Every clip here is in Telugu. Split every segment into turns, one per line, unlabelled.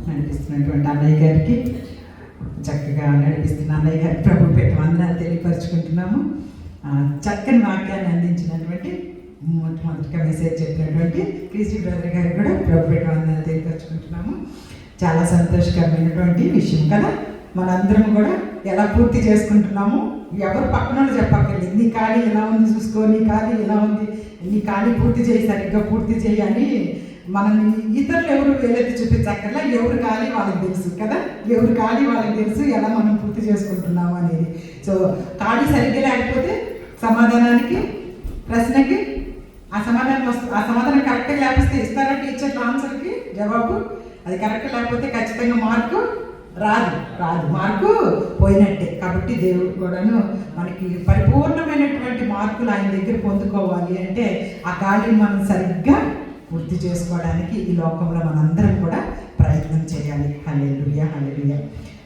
నడిపిస్తున్నటువంటి అన్నయ్య గారికి, చక్కగా నడిపిస్తున్న అన్నయ్య గారికి ప్రభు పెట్టి వందనాలు తెలియపరుచుకుంటున్నాము. చక్కని వాక్యాన్ని అందించినటువంటి మొట్టమొదటిగా మెసేజ్ చెప్పినటువంటి క్రిస్టి బ్రదర్ గారికి కూడా ప్రభు పెట్టి వందనాలు తెలియపరుచుకుంటున్నాము. చాలా సంతోషకరమైనటువంటి విషయం కదా. మనందరం కూడా ఎలా పూర్తి చేసుకుంటున్నాము, ఎవరు పక్కన చెప్పక్కర్లేదు. నీ ఖాళీ ఎలా ఉంది చూసుకో, నీ ఖాళీ ఎలా ఉంది, నీ ఖాళీ పూర్తి చేయి, సరిగ్గా పూర్తి చేయాలి. మనల్ని ఇతరులు ఎవరు వేలెత్తి చూపించక్కర్లా, ఎవరు ఖాళీ వాళ్ళకి తెలుసు కదా, ఎవరు ఖాళీ వాళ్ళకి తెలుసు ఎలా మనం పూర్తి చేసుకుంటున్నాము అనేది. సో ఖాళీ సరిగ్గా లేకపోతే సమాధానానికి, ప్రశ్నకి ఆ సమాధానం కరెక్ట్గా లేకపోతే ఇస్తారా టీచర్ ఆన్సర్కి జవాబు, అది కరెక్ట్ లేకపోతే ఖచ్చితంగా మార్కు రాదు, మార్కు పోయినట్టే. కాబట్టి దేవుడు కూడాను మనకి పరిపూర్ణమైనటువంటి మార్కులు ఆయన దగ్గర పొందుకోవాలి అంటే ఆ ఖాళీని మనం సరిగ్గా పూర్తి చేసుకోవడానికి ఈ లోకంలో మనందరం కూడా ప్రయత్నం చేయాలి. హల్లెలూయా, హల్లెలూయా.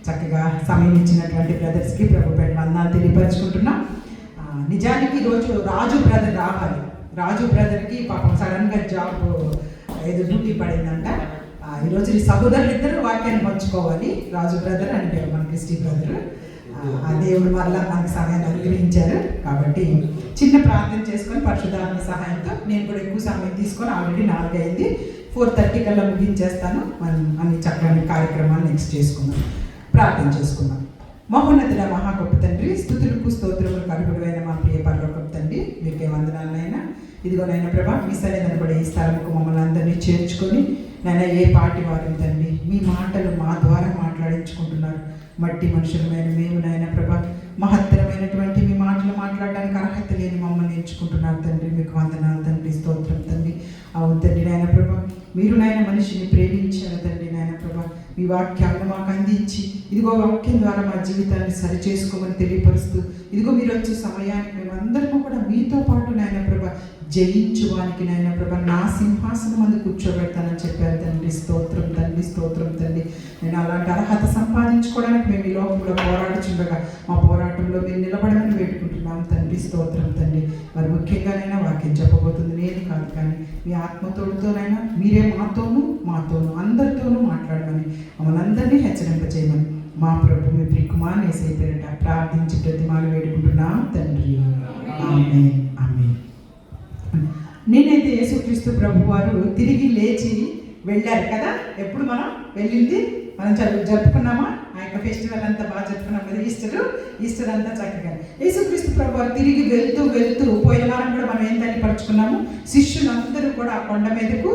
చక్కగా సమయం ఇచ్చినటువంటి బ్రదర్స్కి ప్రభు పేరు వందనాలు తెలియపరుచుకుంటున్నాం. నిజానికి ఈరోజు రాజు బ్రదర్ రావాలి. రాజు బ్రదర్కి పాపం సడన్గా జాబ్ ఏదో డ్యూటీ పడిందంట. ఈరోజు ఈ సహోదరులు ఇద్దరు వాక్యాన్ని పంచుకోవాలి. రాజు బ్రదర్ అండ్ మన క్రిస్టి బ్రదర్. ఆ దేవుడు వల్ల మనకి సమయాన్ని అనుగ్రహించారు. కాబట్టి చిన్న ప్రార్థన చేసుకొని పరిశుద్ధాత్మ సహాయంతో నేను కూడా ఎక్కువ సమయం తీసుకొని ఆల్రెడీ 4 అయింది, 4:30 కల్లా ముగించేస్తాను. మనం అన్ని చక్కని కార్యక్రమాలు నెక్స్ట్ చేసుకుందాం. ప్రార్థన చేసుకుందాం. మహోన్నతుడ మహా గొప్ప తండ్రి, స్తుతులకు స్తోత్రములకు అర్హుడైన మా ప్రియ పరలోకపు తండ్రి, మీకే వందనాలైనా. ఇదిగోనైనా ప్రభా, మీ సన్నిధిని కూడా ఈ స్థలంకు మమ్మల్ని అందరినీ చేర్చుకొని నైనా ఏ పాటి వారు తండ్రి మీ మాటలు మా ద్వారా మాట్లాడించుకుంటున్నారు. మట్టి మనుషులమైన మేము నాయన ప్రభా, మహత్తరమైనటువంటి మీ మాటలు మాట్లాడడానికి అర్హత లేని మమ్మల్ని ఎంచుకుంటున్నారు తండ్రి. మీకు వందనాలు తండ్రి, స్తోత్రం తండ్రి. అవును తండ్రి నాయన ప్రభా, మీరు నాయన మనిషిని ప్రేమించారు తండ్రి నాయన ప్రభా. మీ వాక్యాలను మాకు అందించి ఇదిగో వాక్యం ద్వారా మా జీవితాన్ని సరి చేసుకోమని తెలియపరుస్తూ ఇదిగో మీరు వచ్చే సమయానికి మేమందరము కూడా మీతో పాటు నాయన ప్రభా జయించువానికి నాయన ప్రభా నా సింహాసనం అందు కూర్చోబెడతానని చెప్పారు తండ్రి. స్తోత్రం తండ్రి, స్తోత్రం తండ్రి. నేను అలాంటి అర్హత సంపాదించుకోవడానికి మేము ఈ లోకంలో పోరాడుచుండగా మా పోరాటంలో మీరు నిలబడమని వేడుకుంటున్నాం తండ్రి. స్తోత్రం తండ్రి. మరి ముఖ్యంగానైనా వాక్యం చెప్పబోతుంది నేను కాదు, కానీ మీ ఆత్మతోడుతోనైనా మీరే మాతోనూ అందరితోనూ మాట్లాడమని మమ్మల్ని అందరినీ హెచ్చరింపచేయమని మా ప్రభు మీ ప్రియకుమారుని యేసయ్య పేరిట ప్రార్థించి ప్రతిమాలు వేడుకుంటున్నాం తండ్రి. ఆమేన్, ఆమేన్. నేనైతే యేసుక్రీస్తు ప్రభు వారు తిరిగి లేచి వెళ్ళారు కదా. ఎప్పుడు మనం వెళ్ళింది మనం జరుపుకున్నామా? ఆ యొక్క ఫెస్టివల్ అంతా బాగా జరుపుకున్నాం కదా. ఈస్టర్ అంతా చక్కగా యేసుక్రీస్తు ప్రభు వారు తిరిగి వెళ్తూ పోయిన వారం కూడా మనం ఏం తెలియపరుచుకున్నాము, శిష్యులందరూ కూడా ఆ కొండ మీదకు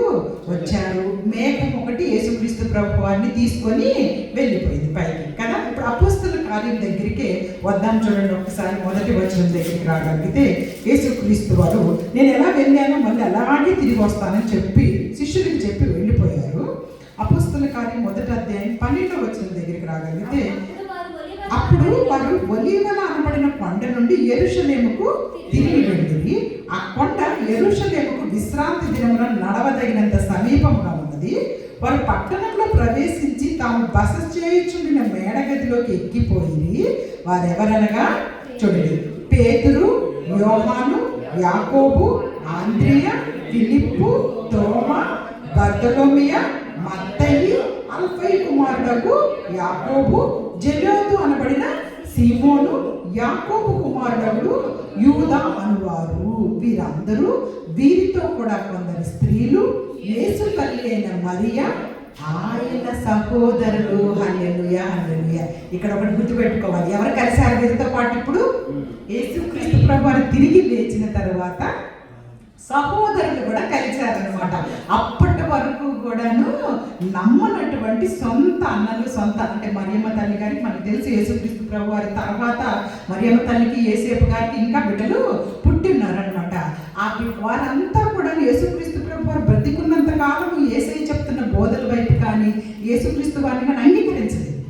వచ్చారు. మేఘం ఒకటి యేసుక్రీస్తు ప్రభు వారిని తీసుకొని వెళ్ళిపోయింది పైకి కదా. ఇప్పుడు అపోస్తల కార్యం దగ్గరికి వద్దాం చూడండి. ఒకసారి మొదటి వచనం దగ్గరికి రాగలిగితే యేసుక్రీస్తు వారు నేను ఎలా వెళ్ళానో మళ్ళీ అలాగే తిరిగి వస్తానని చెప్పి శిష్యుడికి చెప్పి వెళ్ళిపోయారు. అపోస్తల కార్యం 1వ అధ్యాయం 12వ వచనం దగ్గరికి రాగలిగితే అప్పుడు వారు ఒలీవల అనబడిన కొండ నుండి యెరూషలేముకు తిరిగి వెళ్ళి ఆ కొండ యెరూషలేముకు విశ్రాంతి దినమున నడవదగినంత సమీపంగా ఉన్నది. వారు పట్టణంలో ప్రవేశించి తాము బస చేయుచుండిన మేడగదిలోకి ఎక్కిపోయి వారెవరనగా చూడండి, పేతురు, యోహాను, యాకోబు, ఆంద్రియ, ఫిలిప్పు, తోమా, బర్తలోమియ, మత్తయి, అల్ఫయి కుమారుడగు యాకోబు, జెలోతు అనబడిన సీమోను, యాకోబు కుమారుడు యూదా అనువారు. వీరందరూ వీరితో కూడా కొందరు స్త్రీలు, యేసు తల్లి అయిన మరియ, ఆయన సహోదరులు. హల్లెలూయా, హల్లెలూయా. ఇక్కడ ఒకటి గుర్తుపెట్టుకోవాలి, ఎవరు కలిసారు వీరితో పాటు? ఇప్పుడు యేసుక్రీస్తు ప్రభువు తిరిగి లేచిన తర్వాత సహోదరులు కూడా కలిశారనమాట. అప్పటి వరకు కూడాను నమ్మనటువంటి సొంత అన్నలు, అంటే మరియమ్మ తల్లి గారికి మనకు తెలుసు యేసుక్రీస్తు ప్రభు వారి తర్వాత మరియమ్మ తల్లికి యేసేపు గారికి ఇంకా బిడ్డలు పుట్టిన్నారనమాట. ఆ వారంతా కూడా యేసుక్రీస్తు ప్రభు వారు బ్రతికున్నంత కాలం యేసయ్య చెప్తున్న బోధల వైపు కానీ యేసుక్రీస్తు వారిని కానీ అంగీకరించలేదు.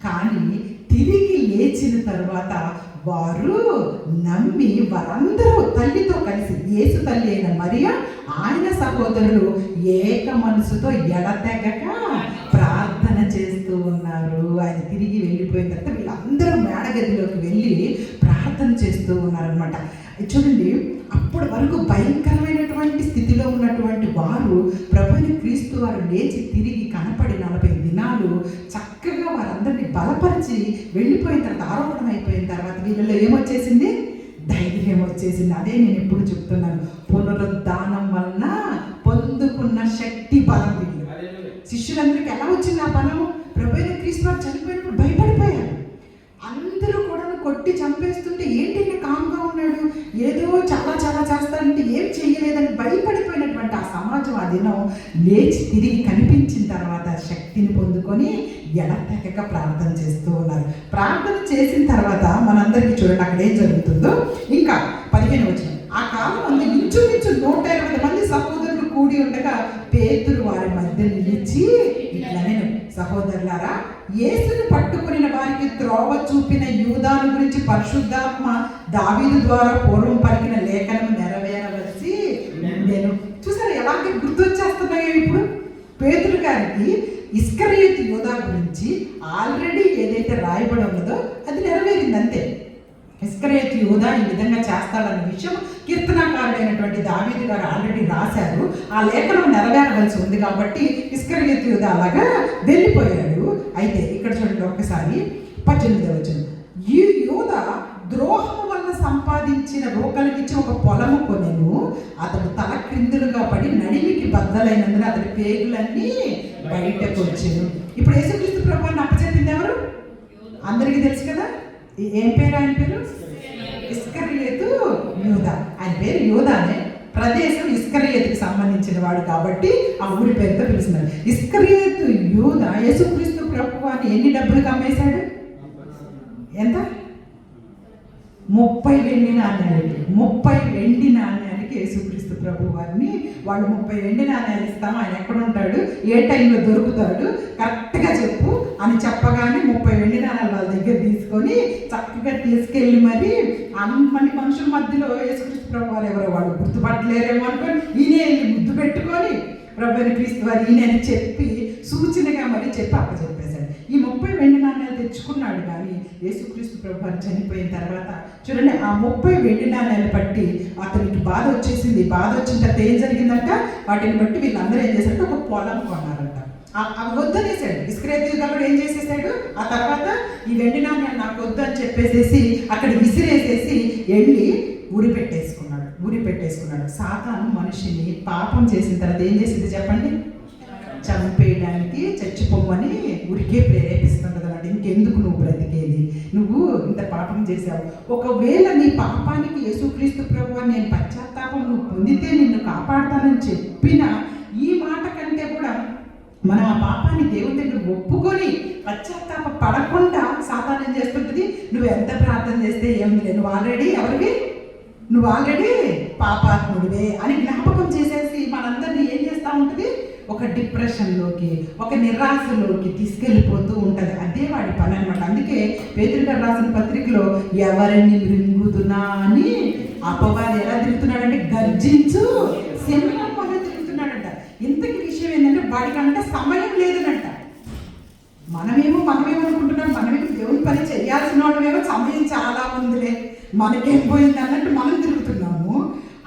కానీ తిరిగి లేచిన తర్వాత వారు నమ్మి వారందరూ తల్లితో కలిసి యేసు తల్లి అయిన మరియ, ఆయన సహోదరులు ఏక మనసుతో ఎడతెగక ప్రార్థన చేస్తూ ఉన్నారు. ఆయన తిరిగి వెళ్ళిపోయిన తర్వాత వీళ్ళందరూ మేడగదిలోకి వెళ్ళి ప్రార్థన చేస్తూ ఉన్నారనమాట. చూడండి, అప్పటి వరకు భయంకరమైనటువంటి స్థితిలో ఉన్నటువంటి వారు ప్రభుని క్రీస్తు వారు లేచి తిరిగి కనపడి 40 తర్వాత ఆరోపణ అయిపోయిన తర్వాత వీళ్ళలో ఏమొచ్చేసింది? ధైర్యం వచ్చేసింది. అదే నేను ఎప్పుడు చెప్తున్నాను, పునరుద్ధానం వలన పొందుకున్న శక్తి బలం. వీళ్ళు శిష్యులందరికీ ఎలా వచ్చింది ఆ బలము? ప్రభువైన క్రీస్తు వారు చనిపోయినప్పుడు భయపడిపోయారు. అందరూ కూడా కొట్టి చంపేస్తుంటే ఏంటి కామ్గా ఉన్నాడు, ఏదో చాలా చాలా చేస్తాడంటే ఏం చేయలేదని భయపడిపోయినటువంటి ఆ సమాజం ఆ దినం లేచి తిరిగి కనిపించిన తర్వాత శక్తిని పొందుకొని ఎడతెగక ప్రార్థన చేస్తూ ఉన్నారు. ప్రార్థన చేసిన తర్వాత మనందరికీ చూడండి అక్కడ ఏం జరుగుతుందో. ఇంకా 15 వచనం. ఆ కాలం అందు ఇంచుమించు 120 మంది సహోదరులు కూడి ఉండగా పేతురు వారి మధ్య నిలిచి ఇట్లనే, సహోదరులారా, యేసును పట్టుకుని వారికి త్రోవ చూపిన యూదాను గురించి పరిశుద్ధాత్మ దావీదు ద్వారా పూర్వం పలికిన లేఖనం నెరవేరవలసి నేను. చూసారా ఎలాంటి గుర్తొచ్చేస్తున్నాయో ఇప్పుడు? పేతురు గారికి ఇస్కరియోతు యూదా గురించి ఆల్రెడీ ఏదైతే రాయబడి ఉన్నదో అది నెరవేరింది అంతే. ఇస్కరియోతు యూదా ఈ విధంగా చేస్తాడన్న విషయం కీర్తనాకారుడైనటువంటి దావీదు గారు ఆల్రెడీ రాశారు. ఆ లేఖనం నెరవేరవలసి ఉంది కాబట్టి ఇస్కరియోతు యూదా అలాగా వెళ్ళిపోయాడు. అయితే ఇక్కడ చూడండి ఒక్కసారి 18వ వచనం. ఈ యూదా ద్రోహం వల్ల సంపాదించిన రోకలికిచ్చి ఒక పొలము కొనెను. అతడు తల క్రిందులుగా పడి నడిమికి బద్దలైనందున అతడి పేగులన్నీ బయటకు వచ్చాను. ఇప్పుడు యేసుక్రీస్తు ప్రభువుని అప్పచెప్పింది ఎవరు? అందరికీ తెలుసు కదా. ఏం పేరు ఆయన పేరు? ఇస్కరియోతు యూదా. ఆయన పేరు యూదానే, ప్రదేశం ఇస్కరియోతుకి సంబంధించిన వాడు కాబట్టి ఆ ఊరి పేరుతో పిలుస్తున్నారు. ఇస్కరియోతు యూదా యేసుక్రీస్తు ప్రభువుని ఎన్ని డబ్బులకు అమ్మేశాడు? ఎంత? 30 వెండి నాణ్యాలకి. 30 వెండి నాణ్యాలకి యేసుక్రీస్తు ప్రభు వారిని వాళ్ళు 30 వెండి నాణ్యాలు ఇస్తాము, ఆయన ఎక్కడ ఉంటాడు, ఏ టైంలో దొరుకుతాడు, కరెక్ట్గా చెప్పు అని చెప్పగానే 30 వెండి నాణ్యాలు వాళ్ళ దగ్గర తీసుకొని చక్కగా తీసుకెళ్ళి మరి అన్ని మనుషుల మధ్యలో యేసుక్రీస్తు ప్రభు వారు ఎవరో వాళ్ళు గుర్తుపట్టలేరేమో అనుకొని ఈయన వెళ్ళి ముద్దు పెట్టుకొని ప్రభువైన క్రీస్తు వారు ఈయనని చెప్పి సూచనగా మరి చెప్పి అప్పచెప్పేశాడు. ఈ 30 వెండి నాణ్యాలు తెచ్చుకున్నాడు. కానీ యేసుక్రీస్తు ప్రభు వారు చనిపోయిన తర్వాత చూడండి ఆ 30 వెండి నాణ్యాలు బట్టి అతనికి బాధ వచ్చేసింది. బాధ వచ్చిన తర్వాత ఏం జరిగిందంట, వాటిని బట్టి వీళ్ళందరూ ఏం చేశారంటే ఒక పొలం కొన్నారంట. అవి వద్దనేసాడు. ఇస్కరియోతు కూడా ఏం చేసేసాడు, ఆ తర్వాత ఈ వెండి నాణ్యాలు నాకు వద్దు అని చెప్పేసేసి అక్కడ విసిరేసేసి వెళ్ళి ఊరి పెట్టేసుకున్నాడు. సాతాను మనిషిని పాపం చేసిన తర్వాత ఏం చేసింది చెప్పండి? చంపేయడానికి, చచ్చిపోమని ఊరికే ప్రేరేపిస్తుంటుంది అన్నమాట. ఇంకెందుకు నువ్వు బ్రతికేది, నువ్వు ఇంత పాపం చేశావు. ఒకవేళ నీ పాపానికి యేసుక్రీస్తు ప్రభువు నేను పశ్చాత్తాపం నువ్వు పొందితే నిన్ను కాపాడుతానని చెప్పిన ఈ మాట కంటే కూడా మనం ఆ పాపాన్ని దేవుని దగ్గర ఒప్పుకొని పశ్చాత్తాప పడకుండా సాతాను ఏం చేస్తుంటుంది, నువ్వు ఎంత ప్రార్థన చేస్తే ఏముంది, నువ్వు ఆల్రెడీ పాపాత్ముడివే అని జ్ఞాపకం చేసేసి మనందరినీ ఏం చేస్తూ ఉంటుంది, ఒక డిప్రెషన్లోకి, ఒక నిరాశలోకి తీసుకెళ్ళిపోతూ ఉంటుంది. అదే వాడి పని అనమాట. అందుకే పేతురు గారు రాసిన పత్రికలో ఎవరిని మృంగుతున్నా అని అపవాది ఎలా తిరుగుతున్నాడంటే గర్జించు సింహం వల్ల తిరుగుతున్నాడంట. ఇంతకీ విషయం ఏంటంటే వాడికంట సమయం లేదనంట. మనమేమనుకుంటున్నాం, మనమేమో దేవుని పని చేయాల్సిన వాళ్ళమేమో సమయం చాలా ఉందిలే, మనకేం పోయింది అన్నట్టు మనం తిరుగుతున్నాము.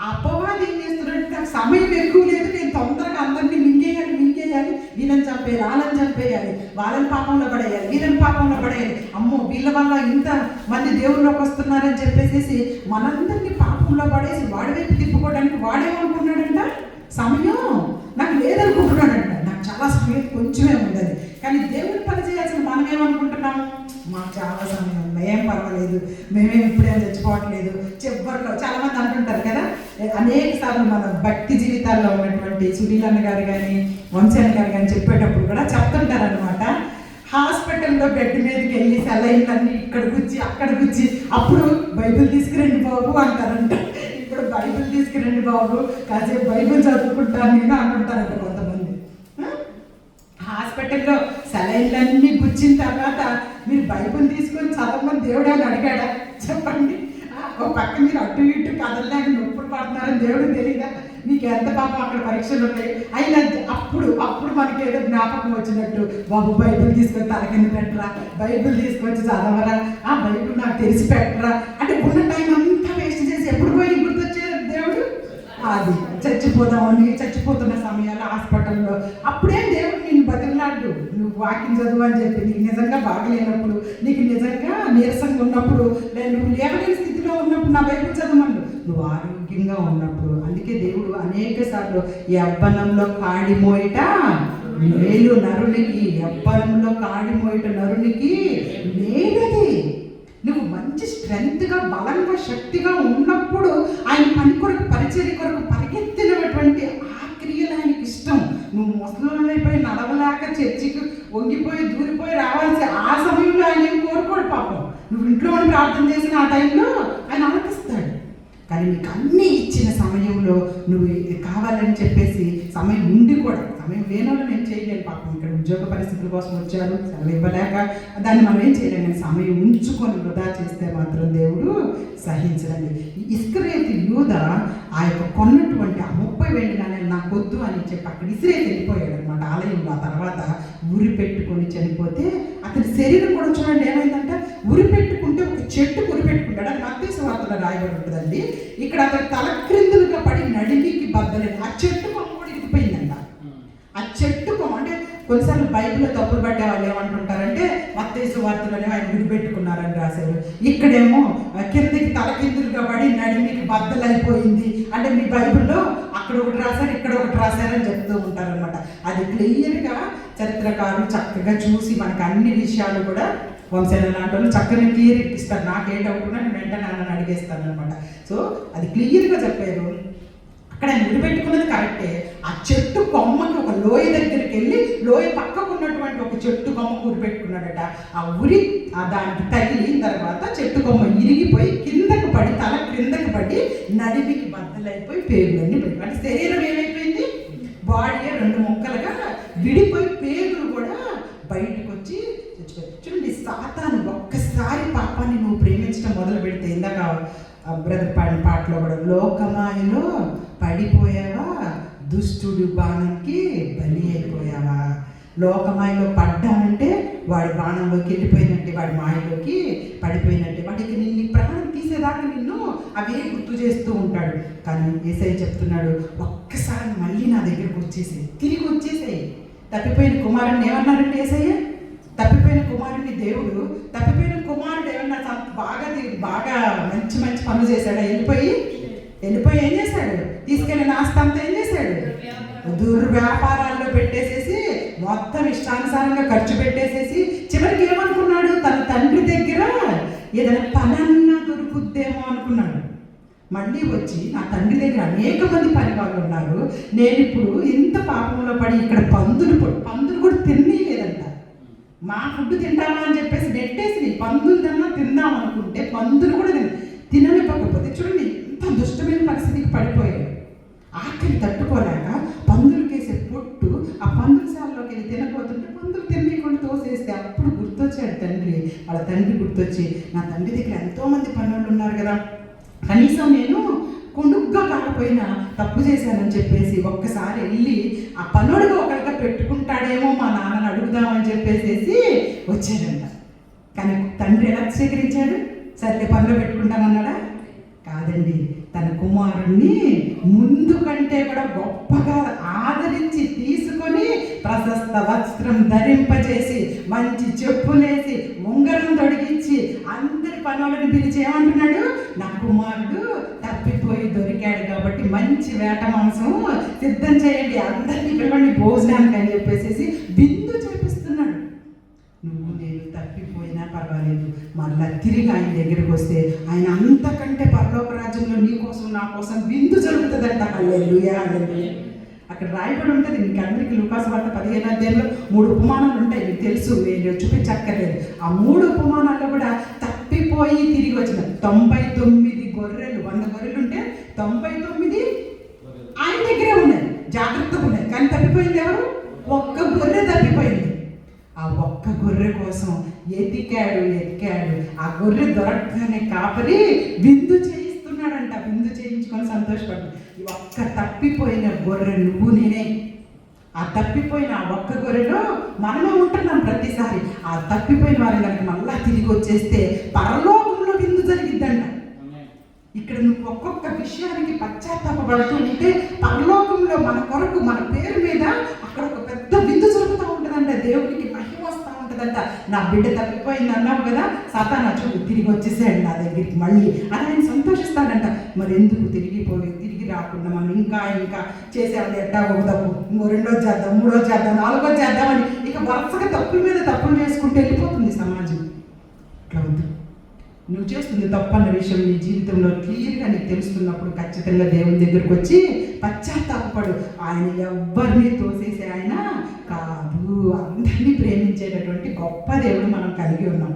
అపవాది ఏం చేస్తున్నాడంటే నాకు సమయం ఎక్కువ లేదు, నేను తొందరగా అందరినీ మింగేయాలి, వీళ్ళని చంపేయాలి, వాళ్ళని చంపేయాలి, వాళ్ళని పాపంలో పడేయాలి, వీళ్ళని పాపంలో పడేయాలి, అమ్మో వీళ్ళ వల్ల ఇంత మంది దేవుళ్ళలోకి వస్తున్నారని చెప్పేసి మనందరినీ పాపంలో పడేసి వాడి వైపు తిప్పుకోవడానికి వాడేమనుకున్నాడంట, సమయం నాకు లేదనుకుంటున్నాడంట. నాకు చాలా సమయం కొంచెమే ఉందని. కానీ దేవుని పని చేయాల్సిన మనం ఏమనుకుంటున్నాము, మాకు చాలా సమయం ఉంది, ఏం పర్వాలేదు, మేమేం ఇప్పుడేం చచ్చిపోవట్లేదు. చివరిలో చాలామంది అంటుంటారు కదా, అనేక సార్లు మన భక్తి జీవితాల్లో ఉన్నటువంటి సునీలన్న గారు కానీ వంశన్న గారు కానీ చెప్పేటప్పుడు కూడా చెప్తుంటారనమాట. హాస్పిటల్లో బెడ్ మీదకి వెళ్ళి సెలైన్లన్నీ ఇక్కడ గుచ్చి అక్కడ గుచ్చి అప్పుడు బైబిల్ తీసుకురండి బాబు అంటారంట. ఇప్పుడు బైబిల్ తీసుకురండి బాబు, కాసేపు బైబిల్ చదువుకుంటాను నేను అంటుంటారంట కొంతమంది. హాస్పిటల్లో సెలైన్లన్నీ గుచ్చిన తర్వాత మీరు బైబిల్ తీసుకొని చదవమని దేవుడు అని అడిగాడా చెప్పండి? ఒక పక్క మీరు అటు ఇటు కదలలేక నొప్పులు పడుతున్నారని దేవుడు తెలియదా? మీకు ఎంత పాపం అక్కడ పరీక్షలు ఉంటాయి. అయినా అప్పుడు మనకి ఏదో జ్ఞాపకం వచ్చినట్టు, బాబు బైబిల్ తీసుకొని తల కింద పెట్టరా, బైబిల్ తీసుకొచ్చి చదవరా, ఆ బైబిల్ నాకు తెలిసి పెట్టరా అంటే ఉన్న టైం అంతా వేస్ట్ చేసి ఎప్పుడు పోయి గుర్తొచ్చారు దేవుడు? అది చచ్చిపోతున్న సమయాల్లో హాస్పిటల్లో అప్పుడేం దేవుడు నేను బతిమలాడి ఎన్నిసార్లు నువ్వు వాకింగ్ చదువు అని చెప్పి నీకు నిజంగా బాగలేనప్పుడు, నీకు నిజంగా నీరసంగా ఉన్నప్పుడు, లేదా నువ్వు లేవలేని స్థితిలో ఉన్నప్పుడు నా బైబిల్ చదవమను. నువ్వు ఆరోగ్యంగా ఉన్నప్పుడు. అందుకే దేవుడు అనేక సార్లు యవ్వనంలో కాడి మోయట మేలు నరునికి, యవ్వనంలో కాడి మోయట నరునికి మేలది. నువ్వు మంచి స్ట్రెంగ్త్గా, బలంగా, శక్తిగా ఉన్నప్పుడు ఆయన పని కొరకు, పరిచర్య కొరకు పరిగెత్తినటువంటి ఆ క్రియలు ఆయనకి ఇష్టం. నువ్వు ముసలిపోయి నడవలేక చర్చికి వంగిపోయి దూరిపోయి రావాల్సి ఆ సమయంలో ఆయన ఏం కోరుకోడు పాపం. నువ్వు ఇంట్లో ప్రార్థన చేసిన ఆ టైంలో ఆయన ఆలకిస్తాడు. కానీ నీకు అన్నీ ఇచ్చిన సమయంలో నువ్వు కావాలని చెప్పేసి సమయం ఉండి కూడా, సమయం లేనోళ్ళు నేను చేయలేను పాపం, ఇక్కడ ఉద్యోగ పరిస్థితుల కోసం వచ్చారు, సెలవు ఇవ్వలేక దాన్ని మనం ఏం చేయలేము. కానీ సమయం ఉంచుకొని వృధా చేస్తే మాత్రం దేవుడు సహించడండి. ఇస్కరియోతు యూద ఆ యొక్క కొన్నటువంటి ఆ 30 వెండి నాణేలు నాకు వద్దు అని చెప్పి అక్కడ ఇసిరేసి వెళ్ళిపోయాడు అనమాట ఆలయంలో. ఆ తర్వాత ఉరి పెట్టుకొని చనిపోతే అతని శరీరం కూడా చూడండి ఏమైందంట, ఉరి పెట్టుకుంటే ఒక చెట్టు ఉరి పెట్టుకుంటాడు. అది మత్తయి సువార్తలో రాయబడి ఉంటుందండి. ఇక్కడ అతను తల క్రిందులుగా పడి నడిమికి బద్దలేదు. ఆ చెట్టు కొమ్మ కూడా ఇరిగిపోయిందంట. ఆ చెట్టు కొమ్మ అంటే కొన్నిసార్లు బైబిల్లో తప్పులు పడ్డే వాళ్ళు ఏమంటుంటారంటే మత్తయి సువార్తలోనే ఆయన ఉరి పెట్టుకున్నారని రాశారు, ఇక్కడేమో కిందకి తల కిందులుగా పడి నడిమికి బద్దలైపోయింది అంటే మీ బైబిల్లో అక్కడ ఒకటి రాశారు, ఇక్కడ ఒకటి రాశారని చెప్తూ ఉంటారనమాట. అది క్లియర్గా చరిత్రకారులు చక్కగా చూసి మనకు అన్ని విషయాలు కూడా వంశన లాంటి వాళ్ళు చక్కగా క్లియర్ ఇస్తారు. నాకు ఏ డౌట్ ఉన్నా నేను వెంటనే నన్ను అడిగేస్తాను అనమాట. సో అది క్లియర్గా చెప్పారు. అక్కడ ఆయన ఉరిపెట్టుకున్నది కరెక్టే. ఆ చెట్టు కొమ్మకి ఒక లోయ దగ్గరికి వెళ్ళి లోయ పక్కకు ఉన్నటువంటి ఒక చెట్టు కొమ్మకు ఉరిపెట్టుకున్నాడట. ఆ ఉరి దానికి తగిలిన తర్వాత చెట్టు కొమ్మ ఇరిగిపోయి కిందకు పడి, తల క్రిందకు పడి నడిమికి బద్దలైపోయి పేగులన్నీ పడి, అంటే శరీరం ఏమైపోయింది, బాడీ 2 ముక్కలుగా విడిపోయి పేగులు కూడా బయటకు వచ్చి చూడండి. సాతాను ఒక్కసారి పాపాన్ని నువ్వు ప్రేమించడం మొదలు పెడితే, ఇందాక బ్రదర్ పాడిన పాటలో కూడా, లోకమాయలో పడిపోయావా, దుష్టుడు బాణంకి బలి అయిపోయావా. లోకమాయలో పడ్డానంటే వాడి బాణంలోకి వెళ్ళిపోయినట్టే, వాడి మాయలోకి పడిపోయినట్టే. వాడికి నిన్ను ప్రాణం తీసేదాకా నిన్ను అవే గుర్తు చేస్తూ ఉంటాడు. కానీ యేసయ్య చెప్తున్నాడు, ఒక్కసారి మళ్ళీ నా దగ్గరకు వచ్చేసేయి, తిరిగి వచ్చేసేయి. తప్పిపోయిన కుమారుడిని ఏమన్నారంటే యేసయ్య, తప్పిపోయిన కుమారుడిని దేవుడు, తప్పిపోయిన కుమారుడు ఏమన్నా బాగా మంచి మంచి పనులు చేశాడా, వెళ్ళిపోయి ఏం చేశాడు, తీసుకెళ్ళిన ఆస్తి అంతా ఏం చేశాడు, దుర్వ్యాపారాల్లో పెట్టేసేసి మొత్తం ఇష్టానుసారంగా ఖర్చు పెట్టేసేసి చివరికి ఏమనుకున్నాడు, తన తండ్రి దగ్గర ఏదైనా పనన్నా దొరుకుద్దేమో అనుకున్నాడు. మళ్ళీ వచ్చి నా తండ్రి దగ్గర అనేక మంది పని వాళ్ళు ఉన్నారు, నేను ఇప్పుడు ఇంత పాపంలో పడి ఇక్కడ పందులు కూడా తినలేదంట. మా ఫుడ్ తింటామా అని చెప్పేసి నెట్టేసి పందులు తిందాం అనుకుంటే పందులు కూడా తినలేకపోతే చూడండి ఎంత దుష్టమైన పరిస్థితికి పడిపోయాడు. ఆఖరి తట్టుకోలేక పందులకేసే పొట్టు ఆ పందులశాలలోకి వెళ్ళి తినకపోతుంటే పందులు తినకుండా తోసేస్తే అప్పుడు గుర్తొచ్చాడు తండ్రి. వాళ్ళ తండ్రి గుర్తొచ్చి, నా తండ్రి దగ్గర ఎంతోమంది పనులు ఉన్నారు కదా, కనీసం నేను కొనుగ్గా కాకపోయినా తప్పు చేశానని చెప్పేసి ఒక్కసారి వెళ్ళి ఆ పనుడుగా ఒకరిగా పెట్టుకుంటాడేమో మా నాన్నని అడుగుదామని చెప్పేసి వచ్చాడంట. కానీ తండ్రి ఎలా స్వీకరించాడు, సర్లే పనిలో పెట్టుకుంటామన్నాడా, కాదండి. తన కుమారుణ్ణి ముందు కంటే కూడా గొప్పగా ఆదరించి తీసుకొని ప్రశస్త వస్త్రం ధరింపజేసి మంచి చెప్పులేసి ఉంగరం తొడిగించి అందరి పనులను పిలిచి ఏమంటున్నాడు, నా కుమారుడు తప్పిపోయి దొరికాడు కాబట్టి మంచి వేట మాంసం సిద్ధం చేయండి, అందరినీ పిలవండి భోజనానికి అని చెప్పేసి విందు చేపిస్తున్నాడు. నువ్వు నేను తప్పిపోయినా పర్వాలేదు, మళ్ళా తిరిగి ఆయన దగ్గరికి వస్తే ఆయన అంతకంటే పరలోక రాజ్యంలో నీ కోసం నా కోసం విందు జరుగుతుందంట. హల్లెలూయా, హల్లెలూయా. అక్కడ రాయబడి ఉంటుంది. మీకు అందరికీ లూకాసు వార్త 15వ అధ్యాయంలో 3 ఉపమానాలు ఉంటాయి, మీకు తెలుసు, నేను చూపించక్కర్లేదు. ఆ 3 ఉపమానాల్లో కూడా తప్పిపోయి తిరిగి వచ్చిన 99 గొర్రెలు, 100 గొర్రెలు ఉంటే 99 ఆయన దగ్గరే ఉన్నాయి, జాగ్రత్తగా ఉన్నాయి. కానీ తప్పిపోయింది ఎవరు, ఒక్క గొర్రె తప్పిపోయింది. ఆ ఒక్క గొర్రె కోసం ఎతికాడు. ఆ గొర్రె దొరకగానే కాపరి విందు చేయిస్తున్నాడంట. విందు చేయించుకొని సంతోషపడ్డాడు. ఈ ఒక్క తప్పిపోయిన గొర్రె నువ్వు నేనే. ఆ తప్పిపోయిన ఆ ఒక్క గొర్రెలో మనమే ఉంటున్నాం ప్రతిసారి. ఆ తప్పిపోయిన వారిని కనుక మళ్ళా తిరిగి వచ్చేస్తే పరలోకంలో విందు జరిగిద్దంట. ఇక్కడ నువ్వు ఒక్కొక్క విషయానికి పశ్చాత్తాపడుతూ ఉంటే పరలోకంలో మన కొరకు, మన పేరు మీద అక్కడ ఒక పెద్ద విందు జరుగుతూ ఉంటుందంట. దేవునికి మహిమ వస్తూ ఉంటుందంట. నా బిడ్డ తప్పిపోయింది అన్నావు కదా, సాతాను చూడు తిరిగి వచ్చేసాడు నా దగ్గరికి మళ్ళీ అని ఆయన సంతోషిస్తాడంట. మరి ఎందుకు తిరిగి రాకుండా మనం ఇంకా చేసేవాళ్ళు ఎట్టా ఒక తప్పు, ఇంకో రెండోది చేద్దాం, మూడోది చేద్దాం, నాలుగోది చేద్దామని ఇక వరుసగా తప్పుల మీద తప్పులు చేసుకుంటూ వెళ్ళిపోతుంది సమాజం. అట్లా వద్దు. నువ్వు చేస్తుంది తప్పన్న విషయం నీ జీవితంలో క్లియర్గా నీకు తెలుస్తున్నప్పుడు ఖచ్చితంగా దేవుని దగ్గరకు వచ్చి పశ్చాత్తాపడు. ఆయన ఎవ్వరిని తోసేసే ఆయన కాదు, అందరినీ ప్రేమించేటటువంటి గొప్ప దేవుడు మనం కలిగి ఉన్నాం.